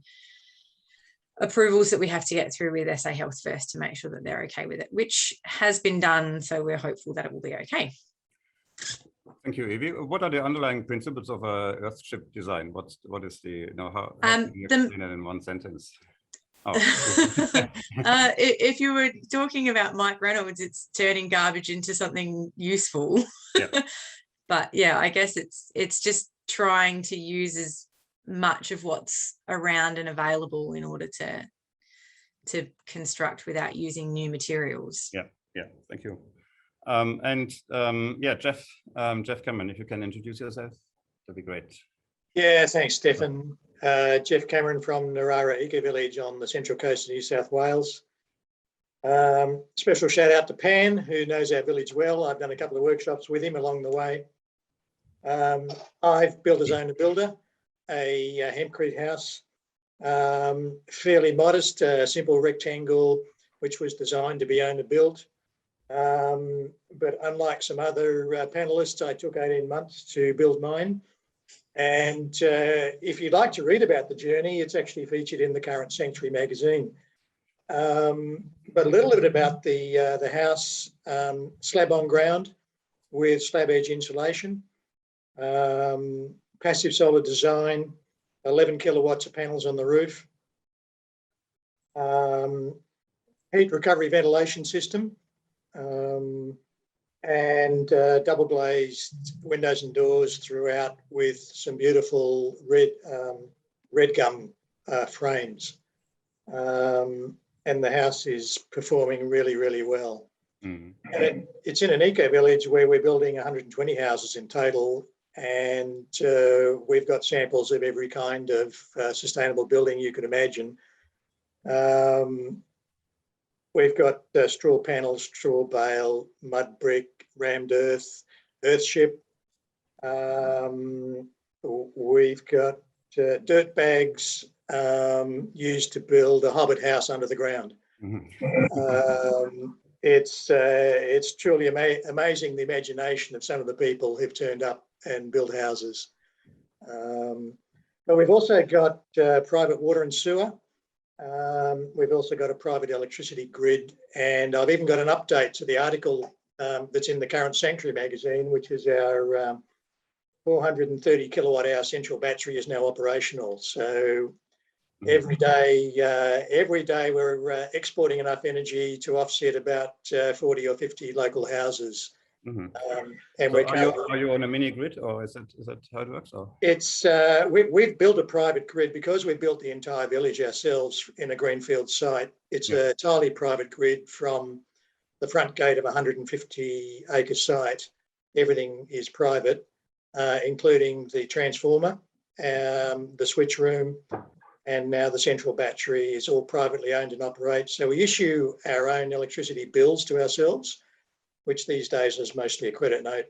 approvals that we have to get through with SA Health first to make sure that they're okay with it, which has been done, so we're hopeful that it will be okay. Thank you, Evie. What are the underlying principles of a earthship design? What is the, how can you explain it in one sentence? Oh. If you were talking about Mike Reynolds, it's turning garbage into something useful. Yeah. But yeah, I guess it's just trying to use as much of what's around and available in order to construct without using new materials. Yeah, thank you. Yeah, Jeff Cameron, if you can introduce yourself, that'd be great. Yeah, thanks, Stefan. Jeff Cameron from Narara Eco Village on the central coast of New South Wales. Special shout out to Pan, who knows our village well. I've done a couple of workshops with him along the way. I've built as owner builder a Hempcrete house, fairly modest, simple rectangle, which was designed to be owner built. But unlike some other panelists, I took 18 months to build mine. And if you'd like to read about the journey, it's actually featured in the current Sanctuary magazine. But a little bit about the house, slab on ground with slab edge insulation, passive solar design, 11 kilowatts of panels on the roof, heat recovery ventilation system, and double glazed windows and doors throughout with some beautiful red gum frames. And the house is performing really, really well. Mm. And it's in an eco village where we're building 120 houses in total, and we've got samples of every kind of sustainable building you could imagine. We've got straw panels, straw bale, mud brick, rammed earth, earthship. We've got dirt bags used to build a hobbit house under the ground. Mm-hmm. It's truly amazing the imagination of some of the people who've turned up and built houses. But we've also got private water and sewer. We've also got a private electricity grid, and I've even got an update to the article that's in the current Sanctuary magazine, which is our 430 kilowatt hour central battery is now operational. So every day we're exporting enough energy to offset about 40 or 50 local houses. Mm-hmm. And so are you on a mini grid, or is that how it works? Or? It's we've built a private grid because we built the entire village ourselves in a greenfield site. It's a entirely private grid from the front gate of a 150 acre site. Everything is private, including the transformer, the switch room, and now the central battery is all privately owned and operated. So we issue our own electricity bills to ourselves, which these days is mostly a credit note.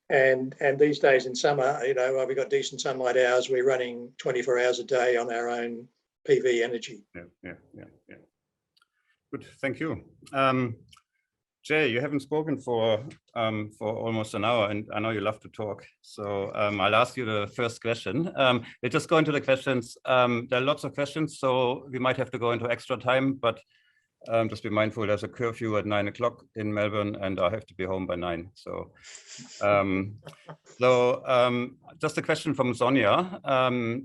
And these days in summer, we've got decent sunlight hours. We're running 24 hours a day on our own PV energy. Yeah. Good, thank you. Jay, you haven't spoken for almost an hour, and I know you love to talk. So I'll ask you the first question. We'll just go into the questions. There are lots of questions, so we might have to go into extra time, but just be mindful, there's a curfew at 9 o'clock in Melbourne, and I have to be home by 9. So, just a question from Sonia,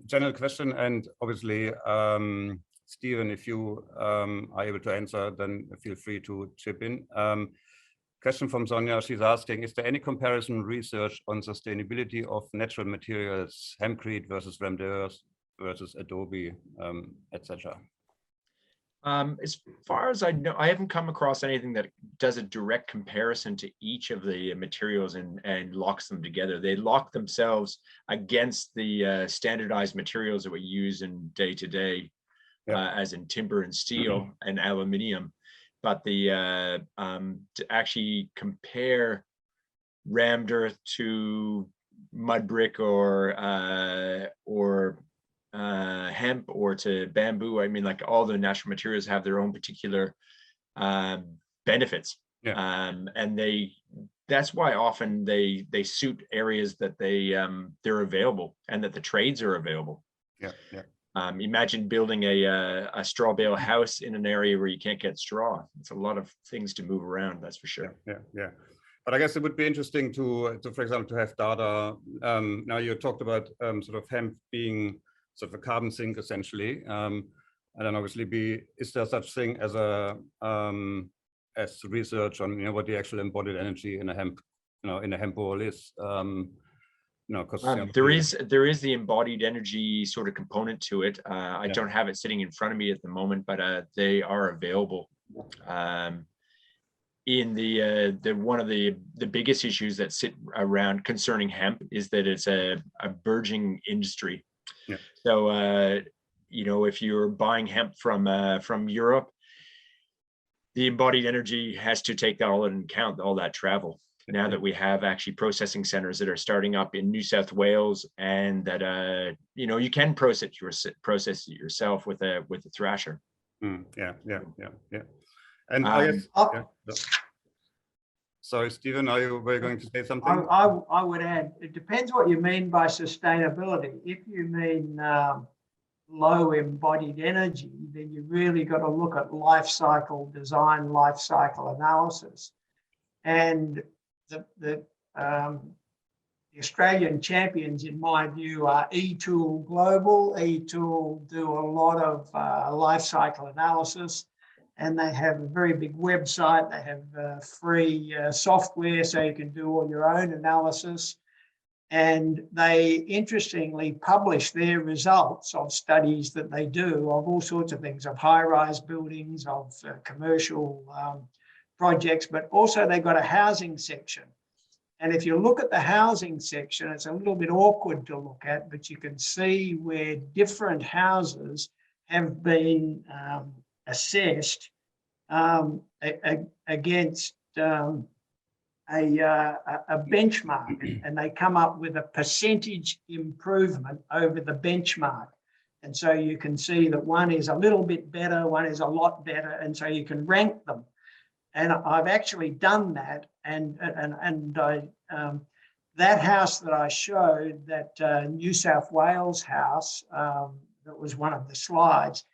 general question, and obviously, Stephen, if you are able to answer, then feel free to chip in. Question from Sonia, she's asking, is there any comparison research on sustainability of natural materials, Hempcrete versus rammed earth versus Adobe, etc.? As far as I know, I haven't come across anything that does a direct comparison to each of the materials and locks them together. They lock themselves against the standardized materials that we use in day to day, as in timber and steel and aluminium. But the to actually compare rammed earth to mud brick or hemp or to bamboo. I mean, like all the natural materials have their own particular benefits. Yeah. And that's why often they suit areas that they're available and that the trades are available. Yeah. Yeah. Imagine building a straw bale house in an area where you can't get straw. It's a lot of things to move around, that's for sure. Yeah. Yeah. But I guess it would be interesting to for example, to have data. Now you talked about sort of hemp being sort of a carbon sink essentially, and then obviously is there such thing as a as research on what the actual embodied energy in a hemp in a hemp oil is? Because there is the embodied energy sort of component to it. I don't have it sitting in front of me at the moment, but they are available. In the one of the biggest issues that sit around concerning hemp is that it's a burgeoning industry. Yeah. So if you're buying hemp from Europe, the embodied energy has to take that all into account, all that travel. Now that we have actually processing centers that are starting up in New South Wales, and that you can process it yourself with a thrasher. Yeah. And I guess, sorry, Stephen, were you going to say something? I would add, it depends what you mean by sustainability. If you mean low embodied energy, then you really got to look at life cycle design, life cycle analysis. And the Australian champions, in my view, are eTool Global. eTool do a lot of life cycle analysis, and they have a very big website. They have free software so you can do all your own analysis. And they interestingly publish their results of studies that they do of all sorts of things, of high-rise buildings, of commercial projects, but also they've got a housing section. And if you look at the housing section, it's a little bit awkward to look at, but you can see where different houses have been assessed against a benchmark, and they come up with a percentage improvement over the benchmark. And so you can see that one is a little bit better, one is a lot better, and so you can rank them. And I've actually done that, and that house that I showed, that New South Wales house, that was one of the slides,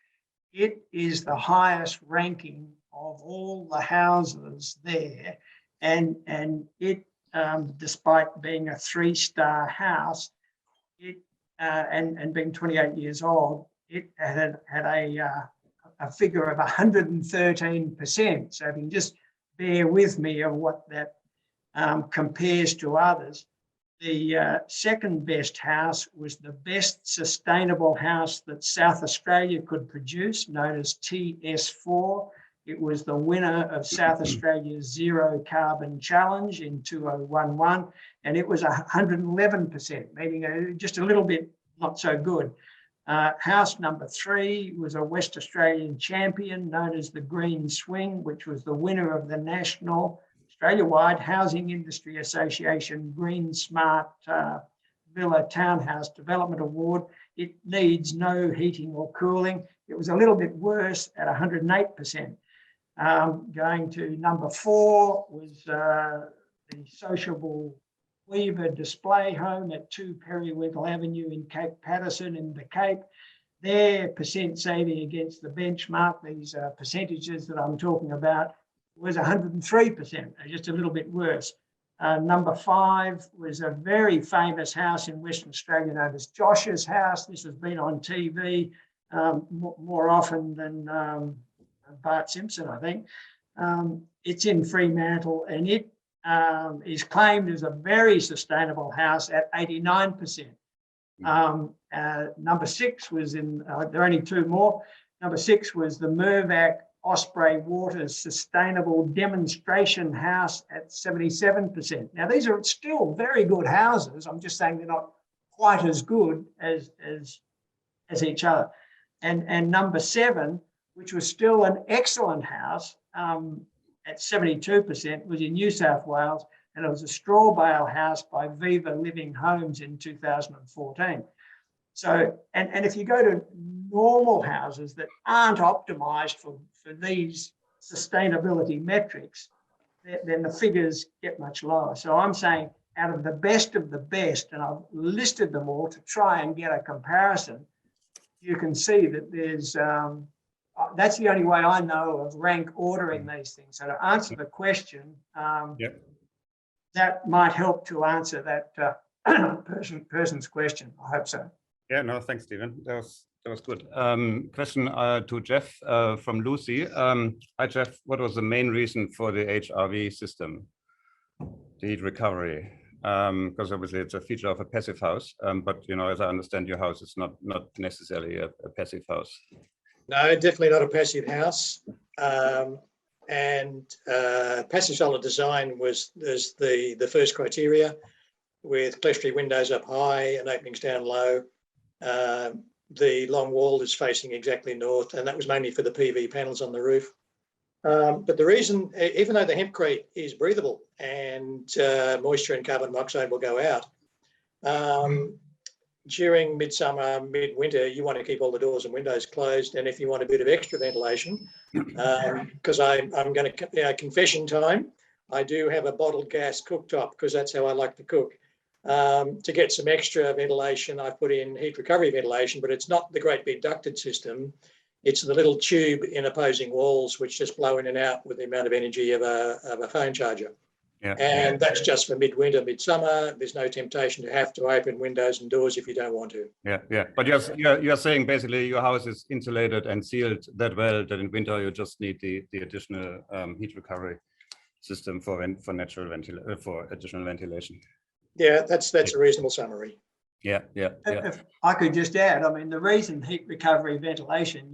it is the highest ranking of all the houses there. And it, despite being a 3-star house, it and being 28 years old, it had a figure of 113%. So if you can just bear with me of what that compares to others. The second best house was the best sustainable house that South Australia could produce, known as TS4. It was the winner of South Australia's Zero Carbon Challenge in 2011, and it was 111%, meaning just a little bit not so good. House number 3 was a West Australian champion known as the Green Swing, which was the winner of the National Australia-wide Housing Industry Association Green Smart Villa Townhouse Development Award. It needs no heating or cooling. It was a little bit worse at 108%. Going to number 4 was the sociable Weaver display home at 2 Periwinkle Avenue in Cape Patterson in the Cape. Their percent saving against the benchmark, these percentages that I'm talking about, was 103%, just a little bit worse. Number 5 was a very famous house in Western Australia known as Josh's House. This has been on TV more often than Bart Simpson, I think. It's in Fremantle, and it is claimed as a very sustainable house at 89%. Number 6 was in, there are only 2 more. Number 6 was the Mirvac Osprey Waters Sustainable Demonstration House at 77%. Now, these are still very good houses. I'm just saying they're not quite as good as each other. And number 7, which was still an excellent house at 72%, was in New South Wales, and it was a straw bale house by Viva Living Homes in 2014. So, and if you go to normal houses that aren't optimized for these sustainability metrics, then the figures get much lower. So I'm saying out of the best, and I've listed them all to try and get a comparison, you can see that there's, that's the only way I know of rank ordering these things. So to answer the question, that might help to answer that person's question. I hope so. Yeah, no, thanks, Stephen. That was good. Question to Jeff from Lucy. Hi, Jeff. What was the main reason for the HRV system, the heat recovery? Because obviously it's a feature of a passive house, but as I understand, your house is not necessarily a passive house. No, definitely not a passive house. Passive solar design was the first criteria, with clerestory windows up high and openings down low. The long wall is facing exactly north, and that was mainly for the PV panels on the roof. But the reason, even though the Hempcrete is breathable and moisture and carbon monoxide will go out, during midsummer, midwinter, you want to keep all the doors and windows closed. And if you want a bit of extra ventilation, because I'm going to, confession time, I do have a bottled gas cooktop because that's how I like to cook. To get some extra ventilation, I put in heat recovery ventilation, but it's not the great big ducted system. It's the little tube in opposing walls, which just blow in and out with the amount of energy of a phone charger. Yeah. And that's just for midwinter, midsummer. There's no temptation to have to open windows and doors if you don't want to. Yeah. But you're saying basically your house is insulated and sealed that well that in winter you just need the additional heat recovery system for additional ventilation. Yeah, that's a reasonable summary. Yeah. If I could just add, I mean, the reason heat recovery ventilation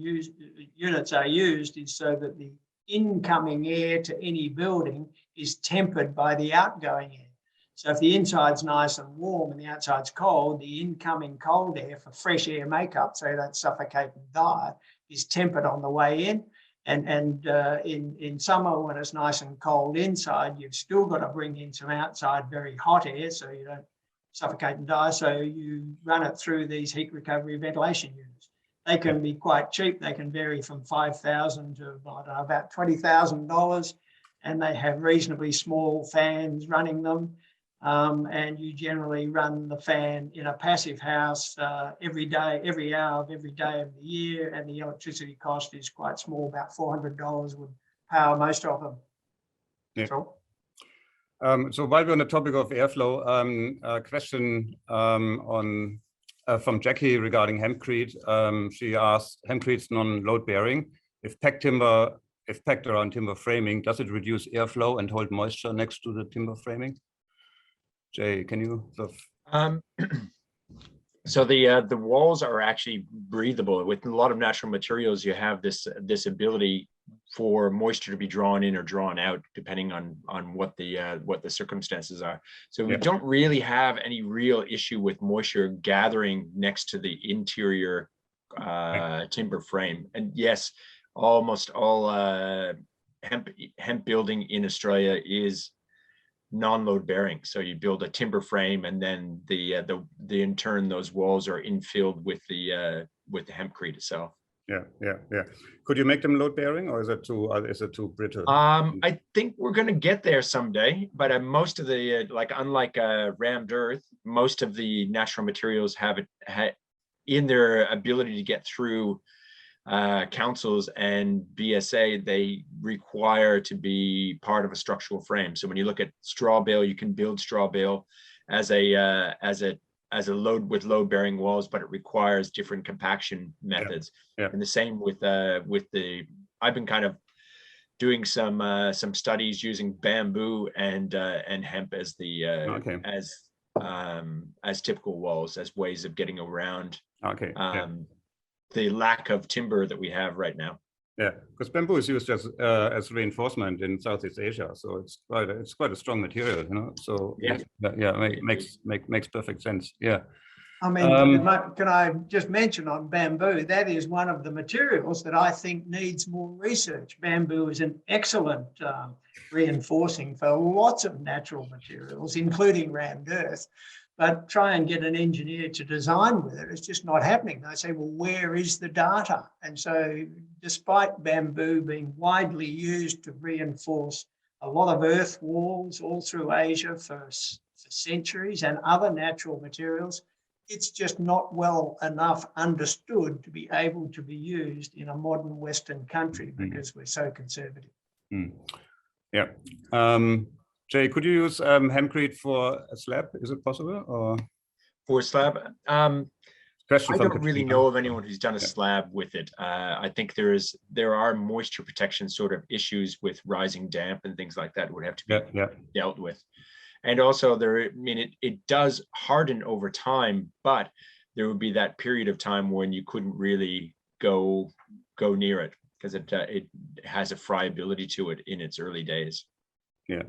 units are used is so that the incoming air to any building is tempered by the outgoing air. So if the inside's nice and warm and the outside's cold, the incoming cold air for fresh air makeup, so you don't suffocate and die, is tempered on the way in. And in summer, when it's nice and cold inside, you've still got to bring in some outside very hot air so you don't suffocate and die. So you run it through these heat recovery ventilation units. They can be quite cheap. They can vary from $5,000 to about $20,000, and they have reasonably small fans running them. And you generally run the fan in a passive house every day, every hour of every day of the year, and the electricity cost is quite small, about $400 would power most of them. Yeah. So while we're on the topic of airflow, a question from Jackie regarding Hempcrete. She asked, Hempcrete's non-load bearing. If packed around timber framing, does it reduce airflow and hold moisture next to the timber framing? Jay, can you? So the walls are actually breathable. With a lot of natural materials, you have this ability for moisture to be drawn in or drawn out, depending on what the circumstances are. So we don't really have any real issue with moisture gathering next to the interior timber frame. And yes, almost all hemp building in Australia is non-load bearing. So you build a timber frame, and then the in turn those walls are infilled with the hempcrete itself. Yeah. Could you make them load bearing, or is it too brittle? I think we're going to get there someday, but most of the unlike rammed earth, most of the natural materials have it in their ability to get through councils and BSA. They require to be part of a structural frame. So when you look at straw bale, you can build straw bale as a load with load bearing walls, but it requires different compaction methods. Yeah. And the same with I've been kind of doing some studies using bamboo and hemp as as typical walls, as ways of getting around the lack of timber that we have right now. Yeah, because bamboo is used as reinforcement in Southeast Asia, so it's quite a strong material, So makes perfect sense. Yeah. I mean, can I just mention on bamboo, that is one of the materials that I think needs more research. Bamboo is an excellent reinforcing for lots of natural materials, including rammed earth. But try and get an engineer to design with it, it's just not happening. They say, well, where is the data? And so despite bamboo being widely used to reinforce a lot of earth walls all through Asia for centuries and other natural materials, it's just not well enough understood to be able to be used in a modern Western country because we're so conservative. Yeah. Jaye, could you use hempcrete for a slab? Is it possible? Or for a slab? I don't really know of anyone who's done a Yeah. slab with it. I think there are moisture protection sort of issues with rising damp and things like that would have to be dealt with. And also it does harden over time, but there would be that period of time when you couldn't really go near it because it has a friability to it in its early days. Yeah.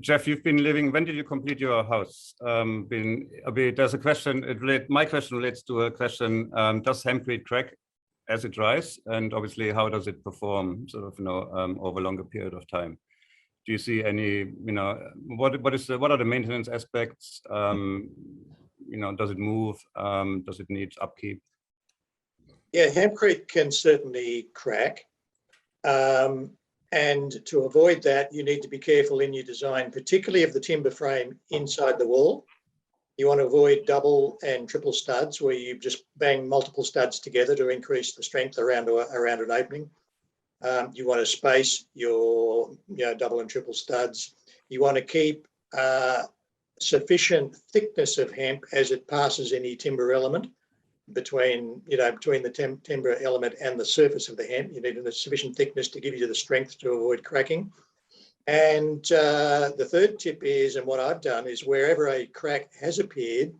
Jeff, you've been living, when did you complete your house? There's a question, my question relates to a question, does hempcrete crack as it dries? And obviously, how does it perform sort of, over a longer period of time? Do you see any, what are the maintenance aspects? Does it move? Does it need upkeep? Yeah, hempcrete can certainly crack. And to avoid that, you need to be careful in your design, particularly of the timber frame inside the wall. You want to avoid double and triple studs where you just bang multiple studs together to increase the strength around an opening. You want to space your double and triple studs. You want to keep sufficient thickness of hemp as it passes any timber element between the timber element and the surface of the hemp. You need a sufficient thickness to give you the strength to avoid cracking. And the third tip is, and what I've done is wherever a crack has appeared,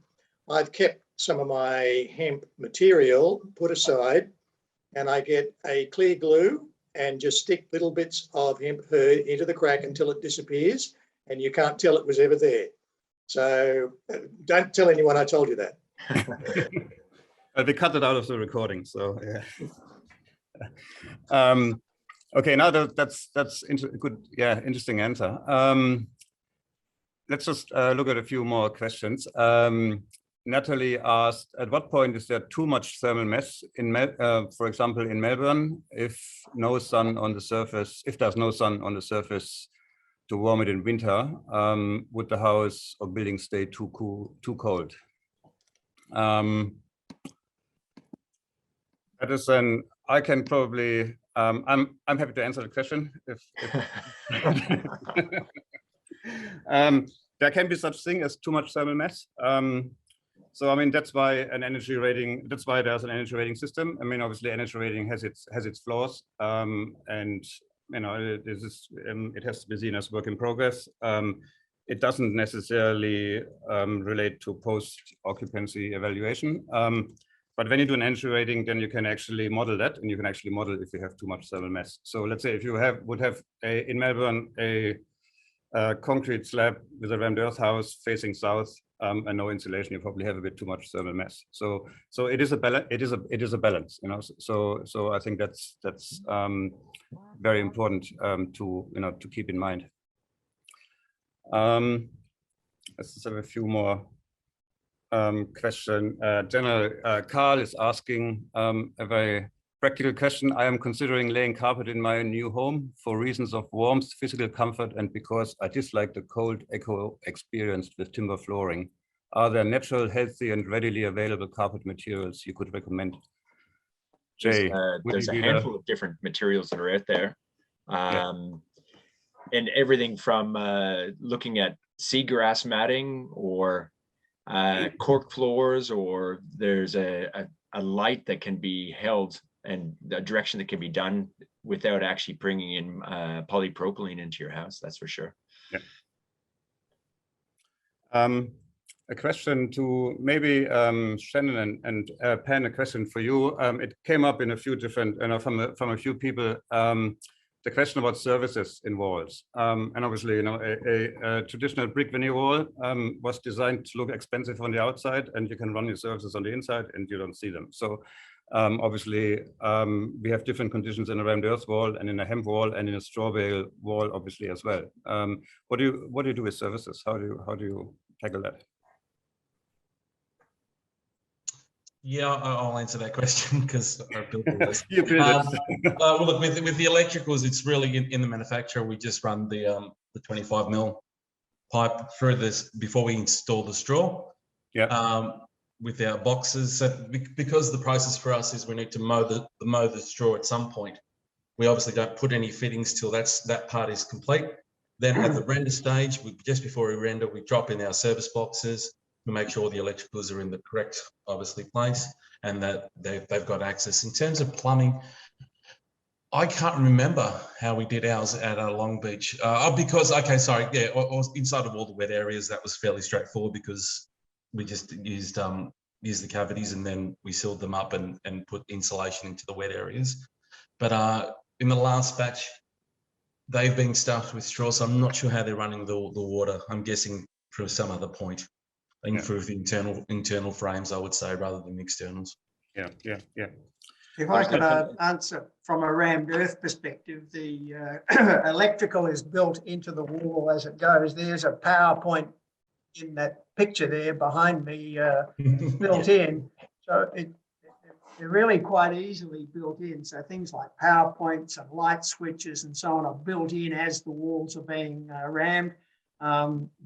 I've kept some of my hemp material put aside and I get a clear glue and just stick little bits of hemp hurd into the crack until it disappears and you can't tell it was ever there. So don't tell anyone I told you that. They cut it out of the recording, so yeah. Okay, now that's good. Yeah, interesting answer. Let's just look at a few more questions. Natalie asked, at what point is there too much thermal mass for example, in Melbourne, if there's no sun on the surface to warm it in winter, would the house or building stay too cold? That is I can probably, I'm happy to answer the question. There can be such thing as too much thermal mass. So I mean that's why there's an energy rating system. I mean obviously energy rating has its flaws, and it has to be seen as work in progress. It doesn't necessarily relate to post-occupancy evaluation. But when you do an energy rating, then you can actually model that, and you can actually model if you have too much thermal mass. So let's say if you would have in Melbourne a concrete slab with a rammed earth house facing south and no insulation, you probably have a bit too much thermal mass. So it is a balance. It is a balance, So I think that's very important to keep in mind. Let's just have a few more. Question. General Carl is asking a very practical question. I am considering laying carpet in my new home for reasons of warmth, physical comfort, and because I dislike the cold echo experienced with timber flooring. Are there natural, healthy, and readily available carpet materials you could recommend? Jaye, there's a handful of different materials that are out there. And everything from looking at seagrass matting or cork floors, or there's a light that can be held and a direction that can be done without actually bringing in polypropylene into your house. That's for sure. Yeah. A question to maybe Shannon and Pen. A question for you. It came up in a few different, from a few people. the question about services in walls. And obviously, a traditional brick veneer wall was designed to look expensive on the outside, and you can run your services on the inside and you don't see them. So obviously, we have different conditions in a rammed earth wall and in a hemp wall and in a straw bale wall, obviously, as well. What do you do with services? How do you tackle that? Yeah, I'll answer that question because I built all this. You build it. Well, look, with the electricals, it's really in the manufacturer. We just run the 25 mil pipe through this before we install the straw. Yeah. With our boxes, so because the process for us is we need to mow the straw at some point. We obviously don't put any fittings till that part is complete. Then at the render stage, just before we render, we drop in our service boxes. We make sure the electricals are in the correct, obviously, place and that they've got access. In terms of plumbing, I can't remember how we did ours at Long Beach. Because, okay, sorry, yeah, or inside of all the wet areas, that was fairly straightforward because we just used the cavities and then we sealed them up and put insulation into the wet areas. But in the last batch, they've been stuffed with straw, so I'm not sure how they're running the water. I'm guessing from some other point. Improve the internal frames, I would say, rather than externals. Yeah. If I could answer from a rammed earth perspective, the electrical is built into the wall as it goes. There's a PowerPoint in that picture there behind me built in. So they're really quite easily built in. So things like PowerPoints and light switches and so on are built in as the walls are being rammed.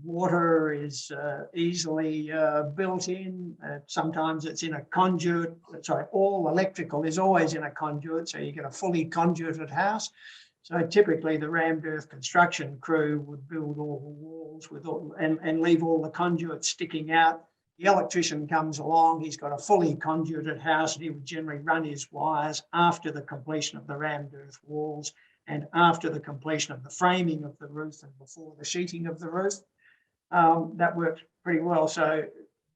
Water is easily built in. Sometimes it's in a conduit. Sorry, all electrical is always in a conduit, so you get a fully conduited house. So typically the rammed earth construction crew would build all the walls with and leave all the conduits sticking out. The electrician comes along, he's got a fully conduited house, and he would generally run his wires after the completion of the rammed earth walls and after the completion of the framing of the roof and before the sheeting of the roof. That worked pretty well. So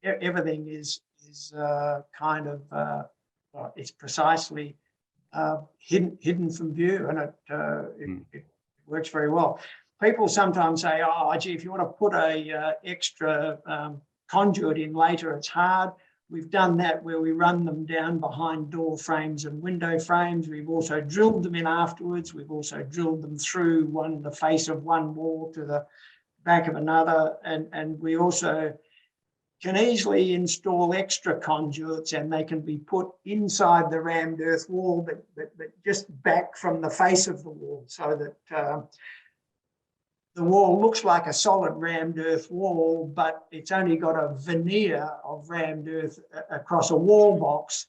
everything is kind of, it's precisely hidden from view, and it works very well. People sometimes say, oh, gee, if you want to put a extra conduit in later, it's hard. We've done that where we run them down behind door frames and window frames. We've also drilled them in afterwards. We've also drilled them through the face of one wall to the back of another. And we also can easily install extra conduits, and they can be put inside the rammed earth wall, but just back from the face of the wall, so that the wall looks like a solid rammed earth wall, but it's only got a veneer of rammed earth across a wall box.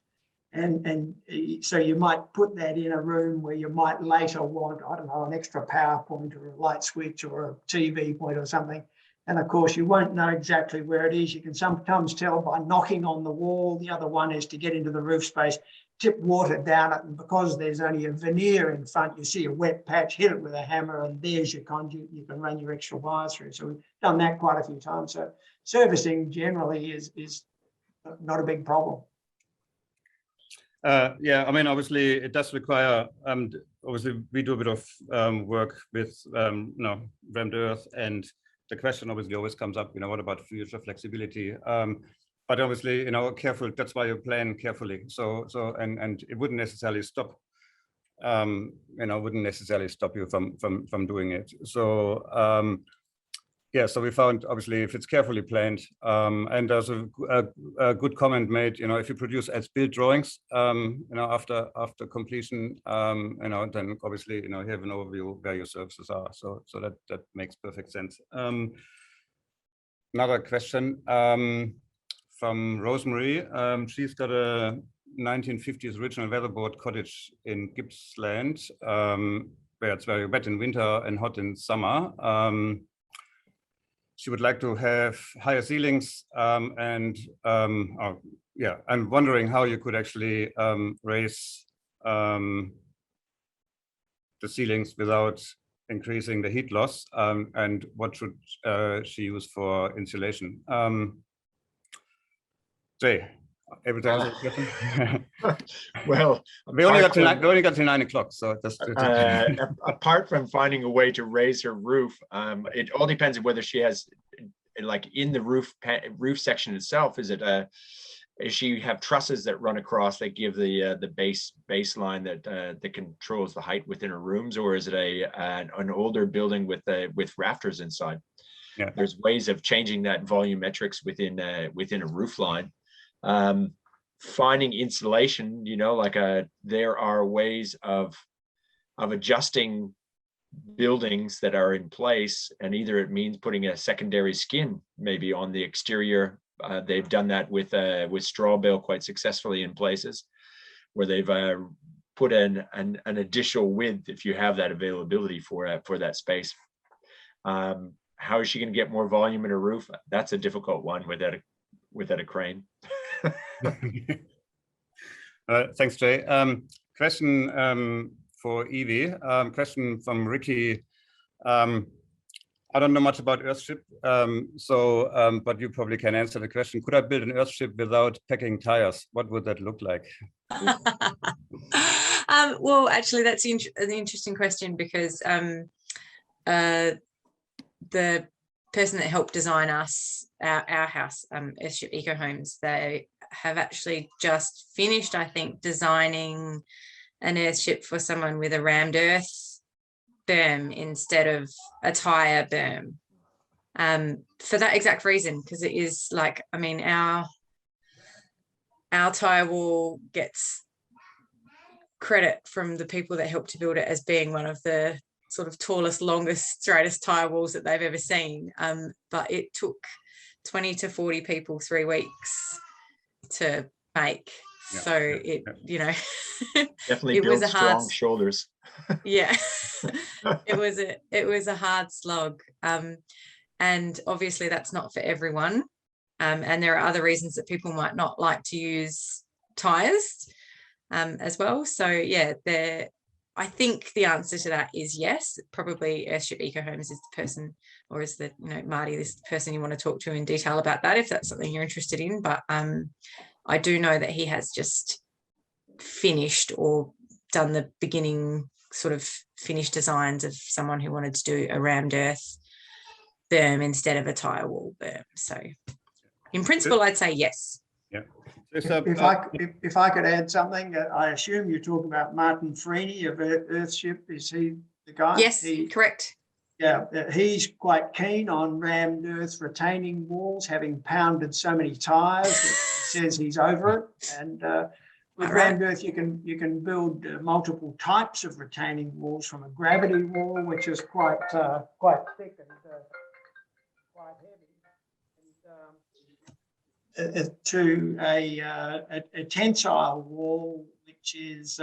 And so you might put that in a room where you might later want, I don't know, an extra power point or a light switch or a TV point or something. And of course, you won't know exactly where it is. You can sometimes tell by knocking on the wall. The other one is to get into the roof space, tip water down it, and because there's only a veneer in front, you see a wet patch, hit it with a hammer, and there's your conduit. You can run your extra wires through. So we've done that quite a few times. So servicing generally is not a big problem. Yeah, I mean, obviously it does require, obviously we do a bit of work with, rammed earth, and the question obviously always comes up, what about future flexibility? But obviously, careful, that's why you plan carefully. So and it wouldn't necessarily stop, wouldn't necessarily stop you from doing it. So, yeah, so we found, obviously, if it's carefully planned, and there's a good comment made, if you produce as-built drawings, after completion, then obviously, you have an overview where your services are. So that makes perfect sense. Another question from Rosemary. She's got a 1950s original weatherboard cottage in Gippsland, where it's very wet in winter and hot in summer. She would like to have higher ceilings, and I'm wondering how you could actually raise the ceilings without increasing the heat loss, and what should she use for insulation? Jaye, able to answer the question? Well, we only got apart to 9 o'clock, so that's apart from finding a way to raise her roof, it all depends on whether she has, like, in the roof section itself, is she have trusses that run across that give the baseline that controls the height within her rooms, or is it an older building with rafters inside? Yeah. There's ways of changing that volumetrics within a roof line. Finding insulation, you know, like there are ways of adjusting buildings that are in place, and either it means putting a secondary skin maybe on the exterior. They've done that with straw bale quite successfully in places where they've put an additional width if you have that availability for that space. How is she going to get more volume in her roof? That's a difficult one without a crane. Thanks, Jay. Question for Evie. Question from Ricky. I don't know much about Earthship, but you probably can answer the question. Could I build an Earthship without packing tires? What would that look like? Well, actually, that's an interesting question, because the person that helped design our house, Earthship Eco Homes, they have actually just finished, I think, designing an Earthship for someone with a rammed earth berm instead of a tire berm, for that exact reason, because it is like, I mean, our tire wall gets credit from the people that helped to build it as being one of the sort of tallest, longest, straightest tire walls that they've ever seen, but it took 20 to 40 people 3 weeks to make. Yeah, so you know, definitely it was a hard strong shoulders. Yeah. it was a hard slog, and obviously that's not for everyone, and there are other reasons that people might not like to use tires as well. So yeah, I think the answer to that is yes. Probably Earthship Eco Homes is the person, or is the, you know, Marty, this person you want to talk to in detail about that, if that's something you're interested in. But I do know that he has just finished or done the beginning sort of finished designs of someone who wanted to do a rammed earth berm instead of a tire wall berm. So in principle, I'd say yes. Yeah. If I could add something, I assume you talk about Martin Freeney of Earthship. Is he the guy? Yes, correct. Yeah, he's quite keen on rammed earth retaining walls, having pounded so many tires that he says he's over it. And with rammed earth, you can build multiple types of retaining walls, from a gravity wall, which is quite thick and quite heavy, to a tensile wall, which is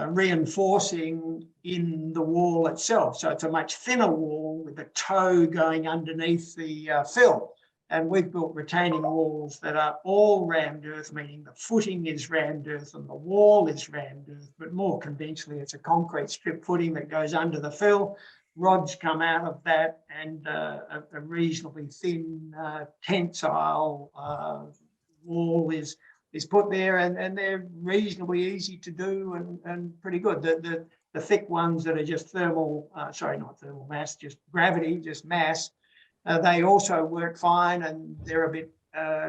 reinforcing in the wall itself. So it's a much thinner wall with a toe going underneath the fill. And we've built retaining walls that are all rammed earth, meaning the footing is rammed earth and the wall is rammed earth, but more conventionally, it's a concrete strip footing that goes under the fill. Rods come out of that, and a reasonably thin tensile wall is put there, and they're reasonably easy to do and pretty good. The thick ones that are just not thermal mass, just gravity, just mass, they also work fine, and they're a bit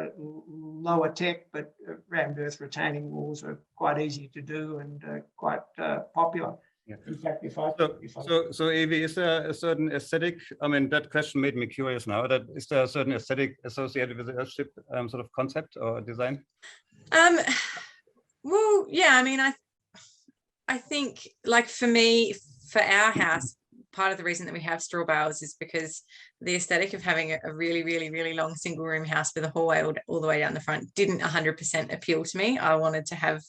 lower tech, but rammed earth retaining walls are quite easy to do and quite popular. Yeah. In fact, so Evie, is there a certain aesthetic? I mean, that question made me curious now. Is there a certain aesthetic associated with the Earthship sort of concept or design? Well, yeah, I mean, I think, like, for me, for our house, part of the reason that we have straw bales is because the aesthetic of having a really, really, really long single room house with a hallway all the way down the front didn't 100% appeal to me. I wanted to have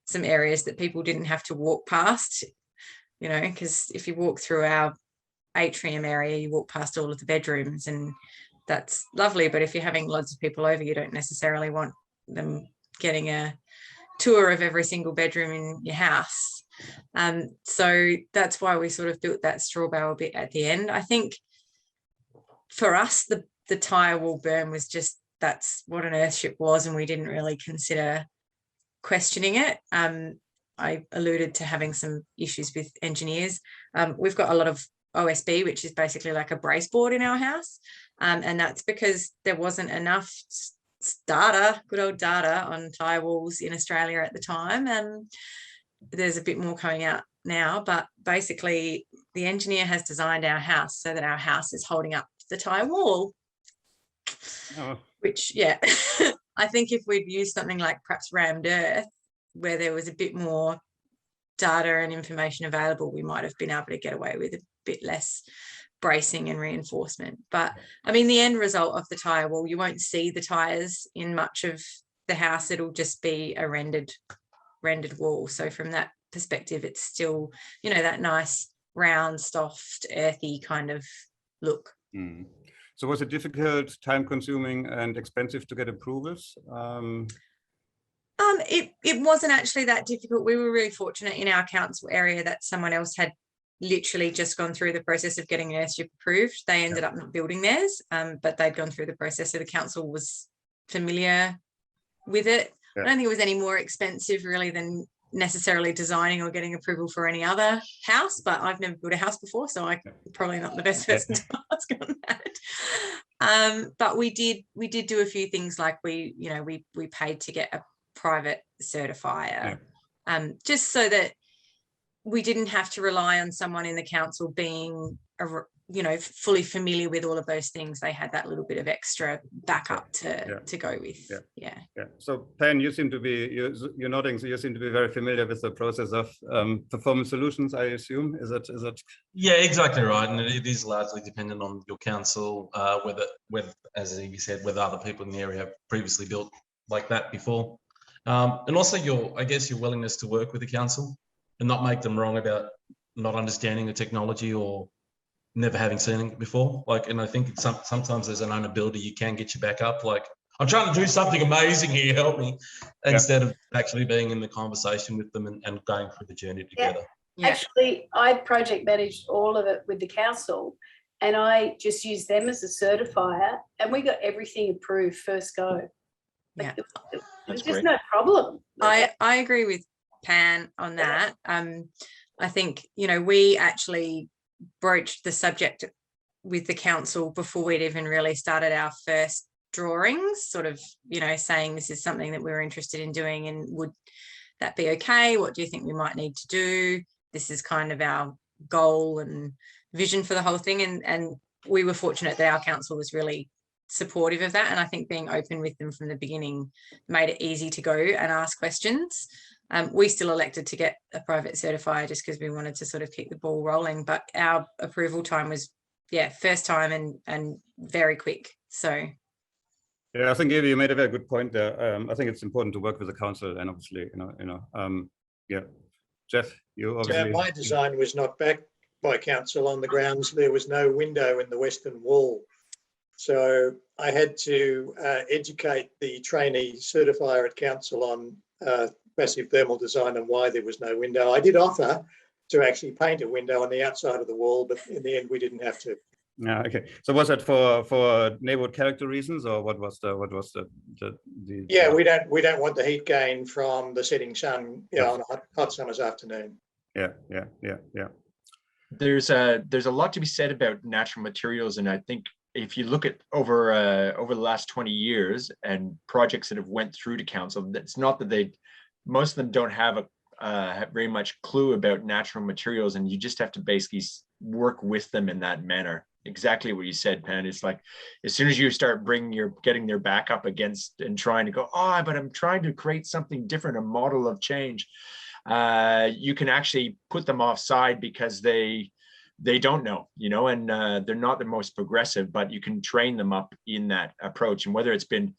some areas that people didn't have to walk past, you know, because if you walk through our atrium area, you walk past all of the bedrooms, and that's lovely. But if you're having lots of people over, you don't necessarily want them getting a tour of every single bedroom in your house. So that's why we sort of built that straw bale bit at the end. I think for us, the tire wall berm was just that's what an earthship was, and we didn't really consider questioning it. I alluded to having some issues with engineers. We've got a lot of OSB, which is basically like a brace board in our house. And that's because there wasn't enough data, good old data on tire walls in Australia at the time. And there's a bit more coming out now, but basically the engineer has designed our house so that our house is holding up the tire wall. Oh. Which, yeah, I think if we'd used something like perhaps rammed earth, where there was a bit more data and information available, we might have been able to get away with a bit less bracing and reinforcement. But I mean, the end result of the tire wall, you won't see the tires in much of the house. It'll just be a rendered wall. So from that perspective, it's still, you know, that nice round, soft, earthy kind of look. Mm. So was it difficult, time consuming and expensive to get approvals? It wasn't actually that difficult. We were really fortunate in our council area that someone else had literally just gone through the process of getting an earthship approved. They ended up not building theirs, but they'd gone through the process, so the council was familiar with it. I don't think it was any more expensive really than necessarily designing or getting approval for any other house, but I've never built a house before, so I'm probably not the best person to ask on that. But we did do a few things, like we paid to get a private certifier, just so that we didn't have to rely on someone in the council being fully familiar with all of those things. They had that little bit of extra backup to go with. Yeah. So Pen, you seem to be, you're nodding, so you seem to be very familiar with the process of performance solutions, I assume. Is that? Yeah, exactly right. And it is largely dependent on your council, whether, as Evie said, whether other people in the area have previously built like that before. And also your willingness to work with the council and not make them wrong about not understanding the technology or never having seen it before. And I think sometimes there's an ability you can get your back up. Like, I'm trying to do something amazing here, help me, instead of actually being in the conversation with them and going through the journey together. Yeah. Actually, I project managed all of it with the council, and I just used them as a certifier, and we got everything approved first go. There's just no problem. I agree with Pan on that. I think, we actually broached the subject with the council before we'd even really started our first drawings, sort of, saying this is something that we were interested in doing, and would that be okay? What do you think we might need to do? This is kind of our goal and vision for the whole thing. And we were fortunate that our council was really supportive of that, and I think being open with them from the beginning made it easy to go and ask questions. We still elected to get a private certifier just because we wanted to sort of keep the ball rolling, but our approval time was first time and very quick. So I think Evie, you made a very good point there. I think it's important to work with the council, and obviously Jeff, you obviously my design was not backed by council on the grounds there was no window in the western wall. So I had to educate the trainee certifier at council on passive thermal design and why there was no window. I did offer to actually paint a window on the outside of the wall, but in the end we didn't have to. Okay. So was that for neighborhood character reasons, or what was the we don't want the heat gain from the setting sun, on a hot summer's afternoon. Yeah. There's a lot to be said about natural materials, and I think if you look at over the last 20 years and projects that have went through to council, it's not that most of them don't have very much clue about natural materials, and you just have to basically work with them in that manner. Exactly what you said, Pan. It's like, as soon as you start getting their back up against and trying to go, but I'm trying to create something different, a model of change, you can actually put them offside because they don't know, and they're not the most progressive, but you can train them up in that approach. And whether it's been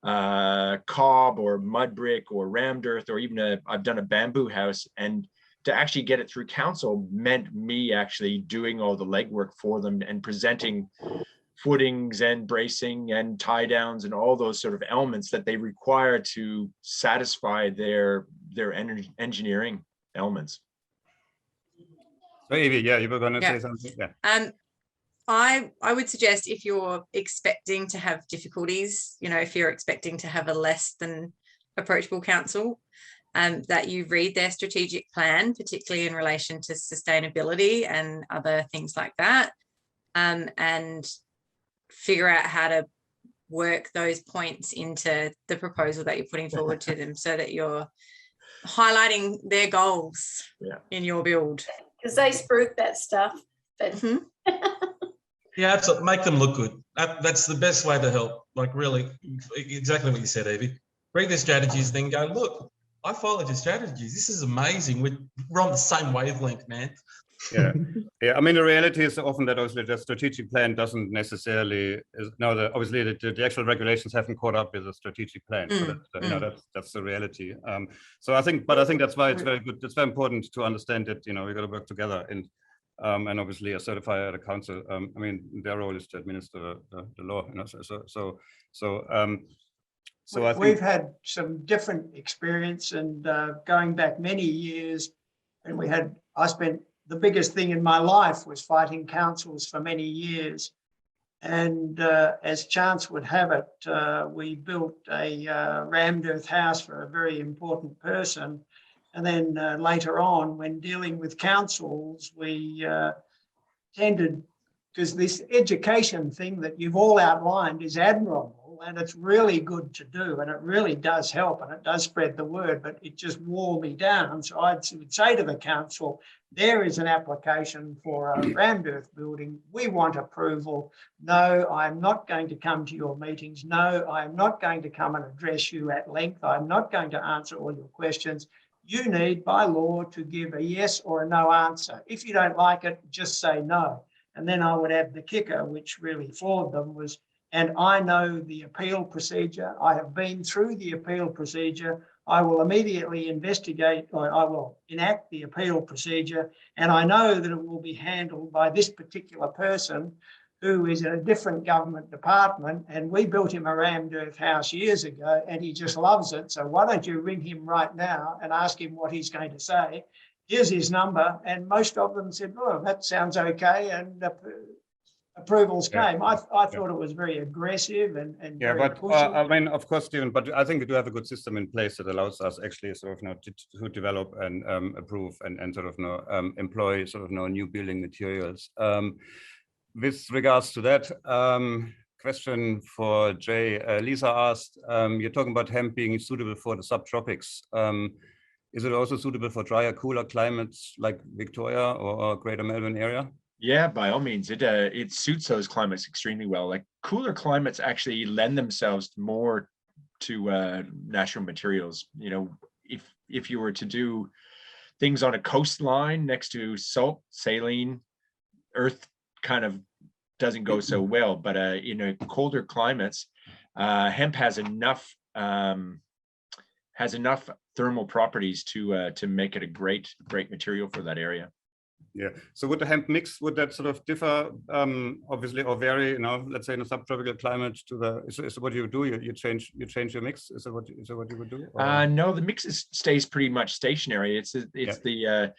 cob or mud brick or rammed earth, or even I've done a bamboo house, and to actually get it through council meant me actually doing all the legwork for them and presenting footings and bracing and tie downs and all those sort of elements that they require to satisfy their engineering elements. So Evie, you were going to say something. I would suggest, if you're expecting to have difficulties, if you're expecting to have a less than approachable council, that you read their strategic plan, particularly in relation to sustainability and other things like that, and figure out how to work those points into the proposal that you're putting forward to them, so that you're highlighting their goals in your build. Because they spruik that stuff. But Yeah, absolutely. Make them look good. That's the best way to help. Like, really, exactly what you said, Evie. Read their strategies, then go, look, I followed your strategies. This is amazing. We're on the same wavelength, man. Yeah, yeah. I mean, the reality is often that obviously the strategic plan doesn't necessarily obviously the actual regulations haven't caught up with the strategic plan. So that's the reality. So I think that's why it's very good. It's very important to understand that we've got to work together, and obviously a certifier at a council. I mean, their role is to administer the law. So I think we've had some different experience, and going back many years, and I spent the biggest thing in my life was fighting councils for many years. And as chance would have it, we built a rammed earth house for a very important person. And then later on, when dealing with councils, we tended, because this education thing that you've all outlined is admirable, and it's really good to do, and it really does help, and it does spread the word, but it just wore me down. So I would say to the council, there is an application for a rammed earth building. We want approval. No, I'm not going to come to your meetings. No, I'm not going to come and address you at length. I'm not going to answer all your questions. You need, by law, to give a yes or a no answer. If you don't like it, just say no. And then I would add the kicker, which really floored them, was, and I know the appeal procedure. I have been through the appeal procedure. I will immediately investigate, or I will enact the appeal procedure, and I know that it will be handled by this particular person who is in a different government department, and we built him a rammed earth house years ago, and he just loves it. So why don't you ring him right now and ask him what he's going to say? Here's his number. And most of them said, oh, that sounds okay. And approvals came. I thought it was very aggressive and but I mean, of course, Stephen, but I think we do have a good system in place that allows us actually sort of to develop and approve and sort of employ sort of new building materials. With regards to that, question for Jaye. Lisa asked, you're talking about hemp being suitable for the subtropics. Is it also suitable for drier, cooler climates like Victoria or Greater Melbourne area? Yeah, by all means, it suits those climates extremely well. Like cooler climates actually lend themselves more to natural materials. If you were to do things on a coastline next to salt, saline, earth kind of doesn't go so well. But in colder climates, hemp has enough thermal properties to make it a great material for that area. Yeah. So would the hemp mix, would that sort of differ, obviously, or vary? Let's say in a subtropical climate to the. Is what you do? You change your mix. Is that what you would do? No, the mix stays pretty much stationary. It's the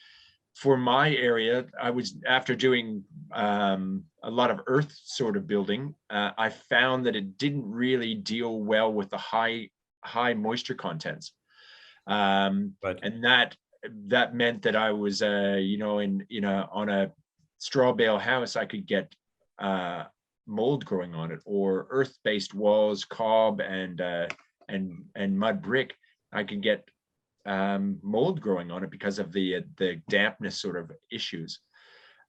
for my area, I was, after doing a lot of earth sort of building, I found that it didn't really deal well with the high moisture contents, and that meant that I was, on a straw bale house, I could get mold growing on it, or earth-based walls, cob and mud brick. I could get mold growing on it because of the dampness sort of issues.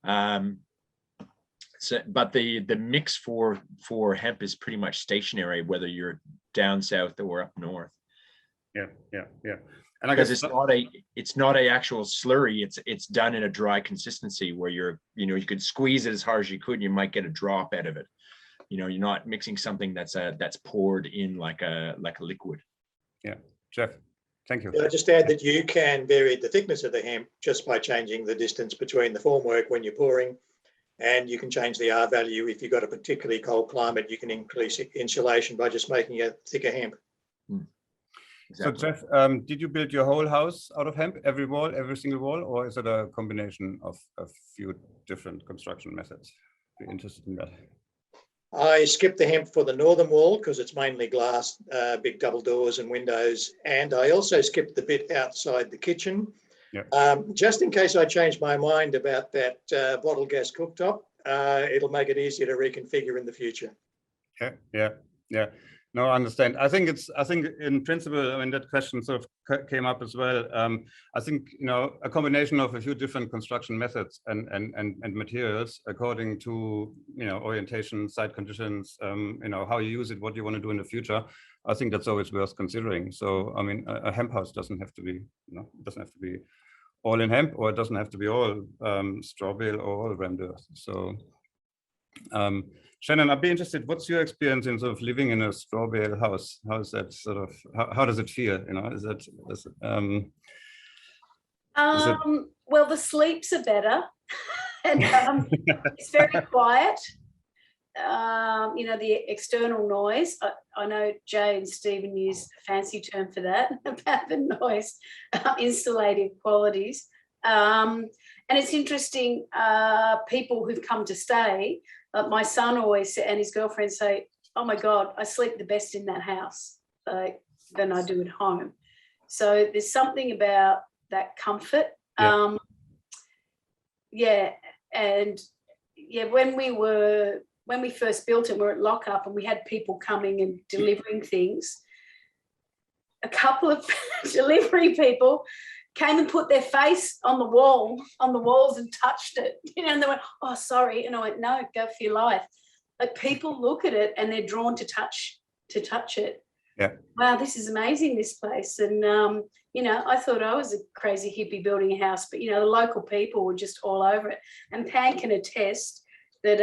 But the mix for hemp is pretty much stationary, whether you're down south or up north. Yeah. And I guess it's not a actual slurry. It's done in a dry consistency where you could squeeze it as hard as you could, and you might get a drop out of it. You're not mixing something that's poured in like a liquid. Yeah, Jeff. Thank you. I'll just add that you can vary the thickness of the hemp just by changing the distance between the formwork when you're pouring, and you can change the R value. If you've got a particularly cold climate, you can increase insulation by just making a thicker hemp. Exactly. So Jeff, did you build your whole house out of hemp, every single wall, or is it a combination of a few different construction methods? be interested in that. I skipped the hemp for the northern wall because it's mainly glass, big double doors and windows. And I also skipped the bit outside the kitchen. Just in case I change my mind about that bottle gas cooktop, it'll make it easier to reconfigure in the future. Yeah. No, I understand. I think in principle, I mean, that question sort of came up as well. I think, a combination of a few different construction methods and materials according to, orientation, site conditions, how you use it, what you want to do in the future. I think that's always worth considering. So, I mean, a hemp house doesn't have to be, doesn't have to be all in hemp, or it doesn't have to be all straw bale or all rammed earth. So, Shannon, I'd be interested, what's your experience in sort of living in a straw bale house? How is that sort of, how does it feel? Well, the sleeps are better and it's very quiet. The external noise, I know Jay and Stephen use a fancy term for that, about the noise, insulative qualities. And it's interesting, people who've come to stay, my son always and his girlfriend say, oh my God, I sleep the best in that house than I do at home. So there's something about that comfort. When we first built it, we were at lockup and we had people coming and delivering things. A couple of delivery people came and put their face on the walls and touched it, and they went, oh, sorry. And I went, no, go for your life. Like, people look at it and they're drawn to touch it. Yeah. Wow, this is amazing, this place. And, I thought I was a crazy hippie building a house, but, the local people were just all over it. And Pan can attest that,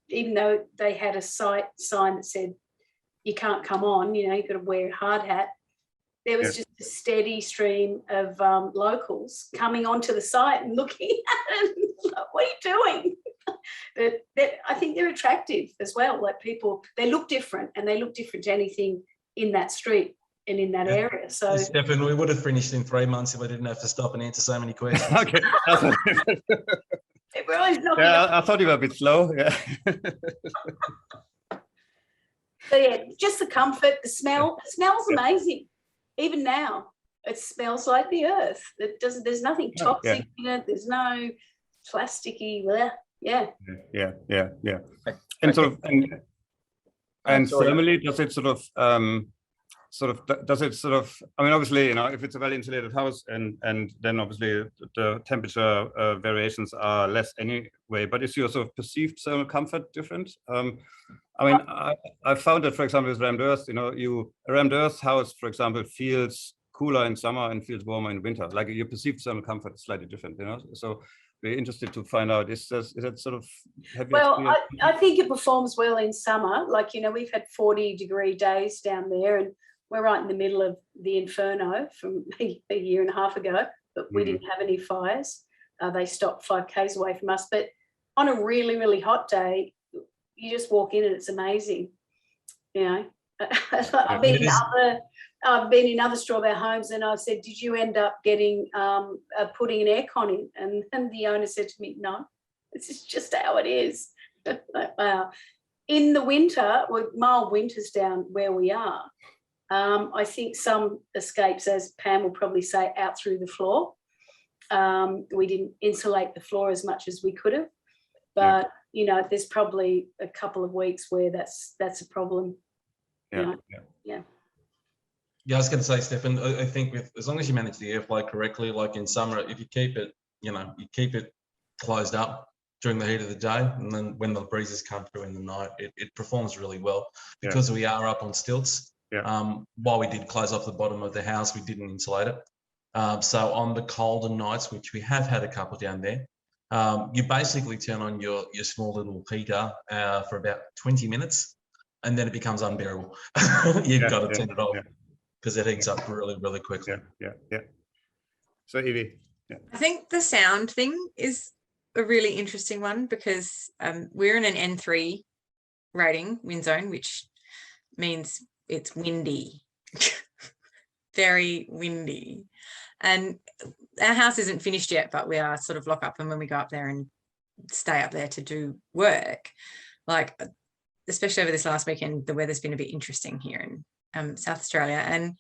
even though they had a site sign that said, you can't come on, you've got to wear a hard hat, there was just a steady stream of locals coming onto the site and looking at it. Like, what are you doing? But I think they're attractive as well. Like, people, they look different, and they look different to anything in that street and in that area. So, Stefan, we would have finished in 3 months if I didn't have to stop and answer so many questions. Okay. I thought you were a bit slow. Yeah. So just the comfort, the smell. It smells amazing. Even now, it smells like the earth. There's nothing toxic in it. There's no plasticky. Yeah. And thermally, does it I mean, obviously, if it's a well insulated house, and then obviously the temperature variations are less anyway, but is your sort of perceived thermal comfort different? I mean, I found that, for example, with rammed earth, a rammed earth house, for example, feels cooler in summer and feels warmer in winter. Like, your perceived thermal comfort is slightly different, So we're interested to find out, is that sort of, I think it performs well in summer. Like, we've had 40-degree days down there, and we're right in the middle of the inferno from a year and a half ago, but we didn't have any fires. They stopped 5 k's away from us. But on a really, really hot day, you just walk in and it's amazing. I've been in other straw bale homes, and I've said, did you end up getting putting an aircon in? And the owner said to me, no, this is just how it is. Like, wow. In the winter, with mild winters down where we are, I think some escapes, as Pam will probably say, out through the floor. We didn't insulate the floor as much as we could have, but there's probably a couple of weeks where that's a problem. Yeah, I was going to say, Stefan, I think as long as you manage the airflow correctly, like in summer, if you keep it, you keep it closed up during the heat of the day, and then when the breezes come through in the night, it performs really well. Because we are up on stilts. While we did close off the bottom of the house, we didn't insulate it. So on the colder nights, which we have had a couple down there, you basically turn on your small little heater for about 20 minutes, and then it becomes unbearable. You've got to turn it off because it heats up really, really quickly. Yeah. So, Evie. I think the sound thing is a really interesting one, because we're in an N3 rating wind zone, which means it's windy, very windy. And our house isn't finished yet, but we are sort of lock up, and when we go up there and stay up there to do work. Like, especially over this last weekend, the weather's been a bit interesting here in South Australia. And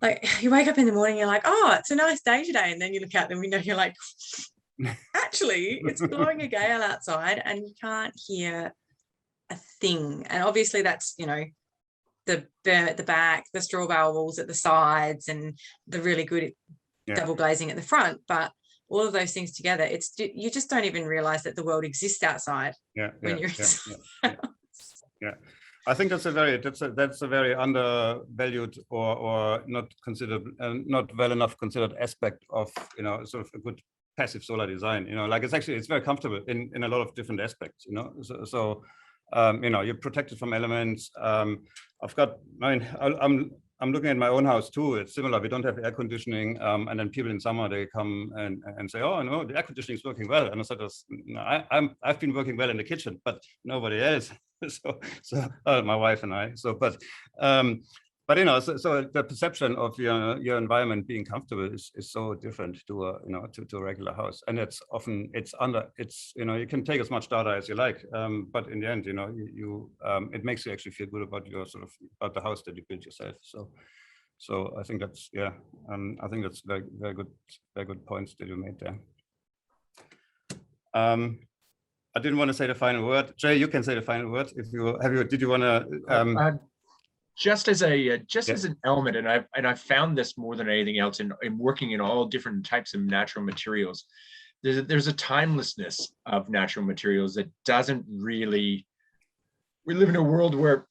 like, you wake up in the morning, you're like, oh, it's a nice day today. And then you look out the window, you're like, actually, it's blowing a gale outside and you can't hear a thing. And obviously that's, you know, the back, the strawbale walls at the sides, and the really good double glazing at the front. But all of those things together, you just don't even realize that the world exists outside when you're inside. I think that's a very undervalued or not considered, not well enough considered aspect of, you know, sort of a good passive solar design. You know, like it's very comfortable in a lot of different aspects. You know, so you know, you're protected from elements. I'm looking at my own house too. It's similar. We don't have air conditioning, and then people in summer, they come and say, "Oh no, the air conditioning is working well." And I said, "I've been working well in the kitchen, but nobody else." so my wife and I. But you know, so the perception of your environment being comfortable is so different to a regular house, and it's often you know, you can take as much data as you like, but in the end, you know, it makes you actually feel good about about the house that you built yourself. So I think that's I think that's very good points that you made there. I didn't want to say the final word. Jay, you can say the final word if you did you want to. Just as an element, and I've found this more than anything else in working in all different types of natural materials. There's a timelessness of natural materials that doesn't really. We live in a world where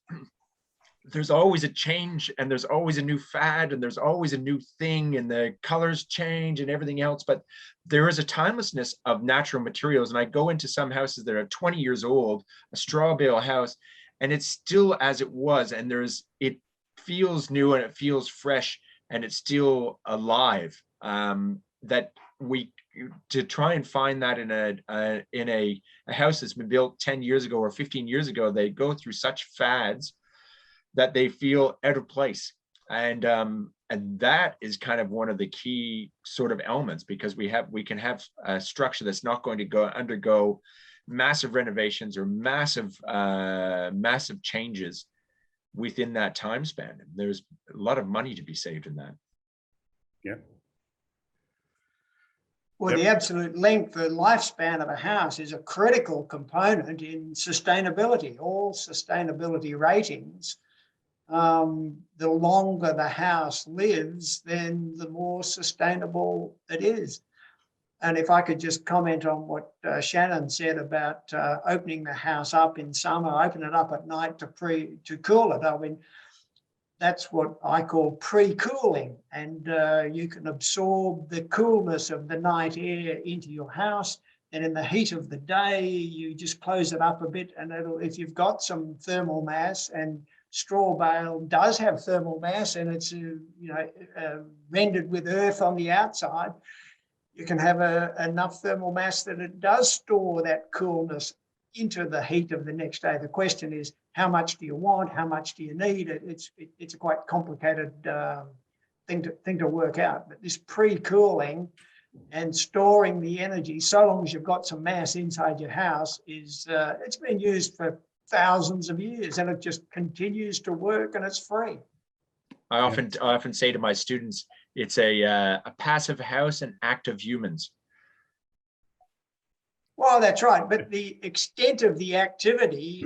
there's always a change, and there's always a new fad, and there's always a new thing, and the colors change and everything else. But there is a timelessness of natural materials, and I go into some houses that are 20 years old, a straw bale house, and it's still as it was, and it feels new and it feels fresh and it's still alive. That to try and find that in a house that's been built 10 years ago or 15 years ago, they go through such fads that they feel out of place. And that is kind of one of the key sort of elements, because we can have a structure that's not going to undergo massive renovations or massive changes within that time span. There's a lot of money to be saved in that. Yeah. Well, the absolute length, the lifespan of a house is a critical component in sustainability. All sustainability ratings, the longer the house lives, then the more sustainable it is. And if I could just comment on what Shannon said about opening the house up in summer, open it up at night to cool it. I mean, that's what I call pre-cooling, and you can absorb the coolness of the night air into your house. And in the heat of the day, you just close it up a bit, and if you've got some thermal mass, and straw bale does have thermal mass, and it's rendered with earth on the outside, you can have enough thermal mass that it does store that coolness into the heat of the next day. The question is, how much do you want? How much do you need? It's a quite complicated thing to work out. But this pre-cooling and storing the energy, so long as you've got some mass inside your house, it's been used for thousands of years, and it just continues to work, and it's free. I often say to my students, it's a passive house and active humans. Well, that's right. But the extent of the activity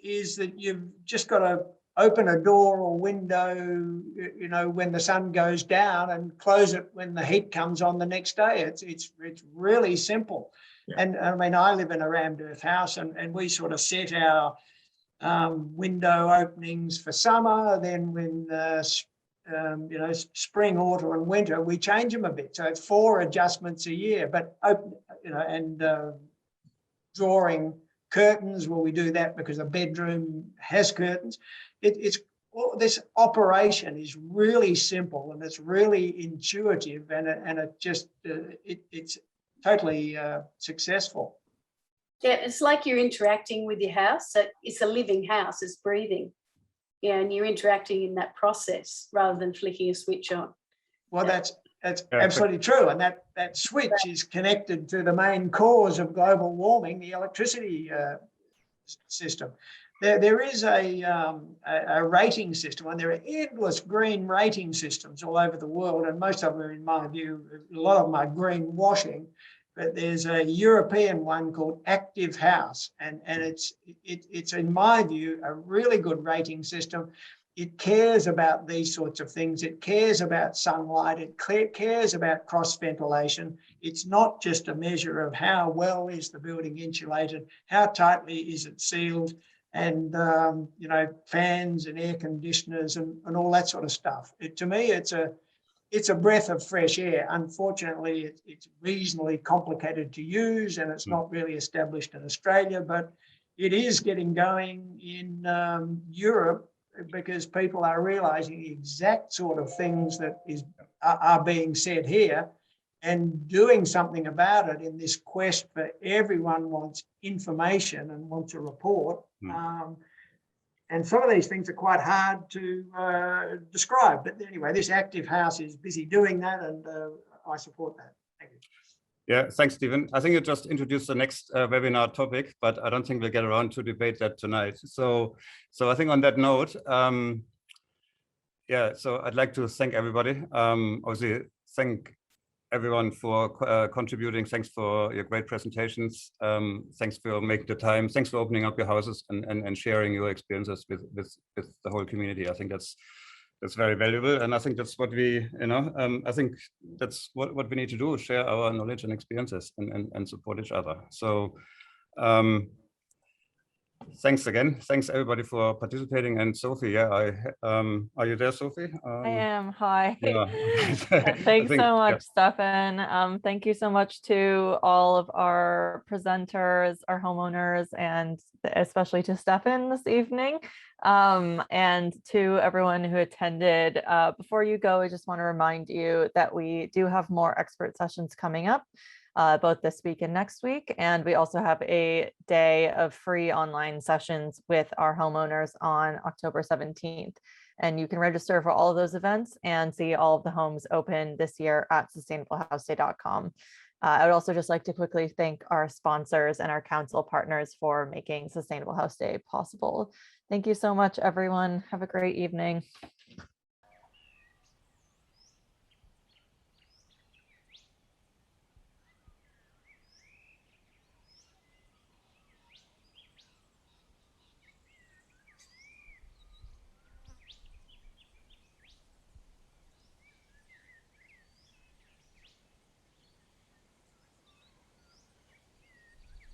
is that you've just got to open a door or window, when the sun goes down, and close it when the heat comes on the next day. It's really simple. Yeah. And I mean, I live in a rammed earth house, and we sort of set our window openings for summer. Then when spring, autumn, and winter, we change them a bit. So it's 4 adjustments a year. But drawing curtains, well, we do that because a bedroom has curtains. This operation is really simple, and it's really intuitive, and it's totally successful. Yeah, it's like you're interacting with your house. So it's a living house, it's breathing. Yeah, and you're interacting in that process rather than flicking a switch on. Well, that's That's Yeah, absolutely true. And that switch is connected to the main cause of global warming, the electricity system. There is a rating system, and there are endless green rating systems all over the world, and most of them, in my view, a lot of them are greenwashing. But there's a European one called Active House, and it's in my view a really good rating system. It cares about these sorts of things. It cares about sunlight. It cares about cross ventilation. It's not just a measure of how well is the building insulated, how tightly is it sealed, and you know, fans and air conditioners and all that sort of stuff. To me, it's a breath of fresh air. Unfortunately, it's reasonably complicated to use, and it's not really established in Australia, but it is getting going in Europe, because people are realizing the exact sort of things that are being said here, and doing something about it in this quest for everyone wants information and wants a report. And some of these things are quite hard to describe. But anyway, this Active House is busy doing that, and I support that. Thank you. Yeah, thanks, Stephen. I think you just introduced the next webinar topic, but I don't think we'll get around to debate that tonight. So I think on that note, yeah, so I'd like to thank everybody. Obviously, thank everyone for contributing. Thanks for your great presentations. Thanks for making the time. Thanks for opening up your houses and sharing your experiences with the whole community. I think that's very valuable, and I think that's what we, I think that's what we need to do: share our knowledge and experiences and support each other. So thanks again. Thanks everybody for participating. And Sophie, yeah, are you there, Sophie? I am. Hi. Yeah. Thanks so much, Stefan. Thank you so much to all of our presenters, our homeowners, and especially to Stefan this evening, and to everyone who attended. Before you go, I just want to remind you that we do have more expert sessions coming up, both this week and next week. And we also have a day of free online sessions with our homeowners on October 17th. And you can register for all of those events and see all of the homes open this year at sustainablehouseday.com. I would also just like to quickly thank our sponsors and our council partners for making Sustainable House Day possible. Thank you so much, everyone. Have a great evening.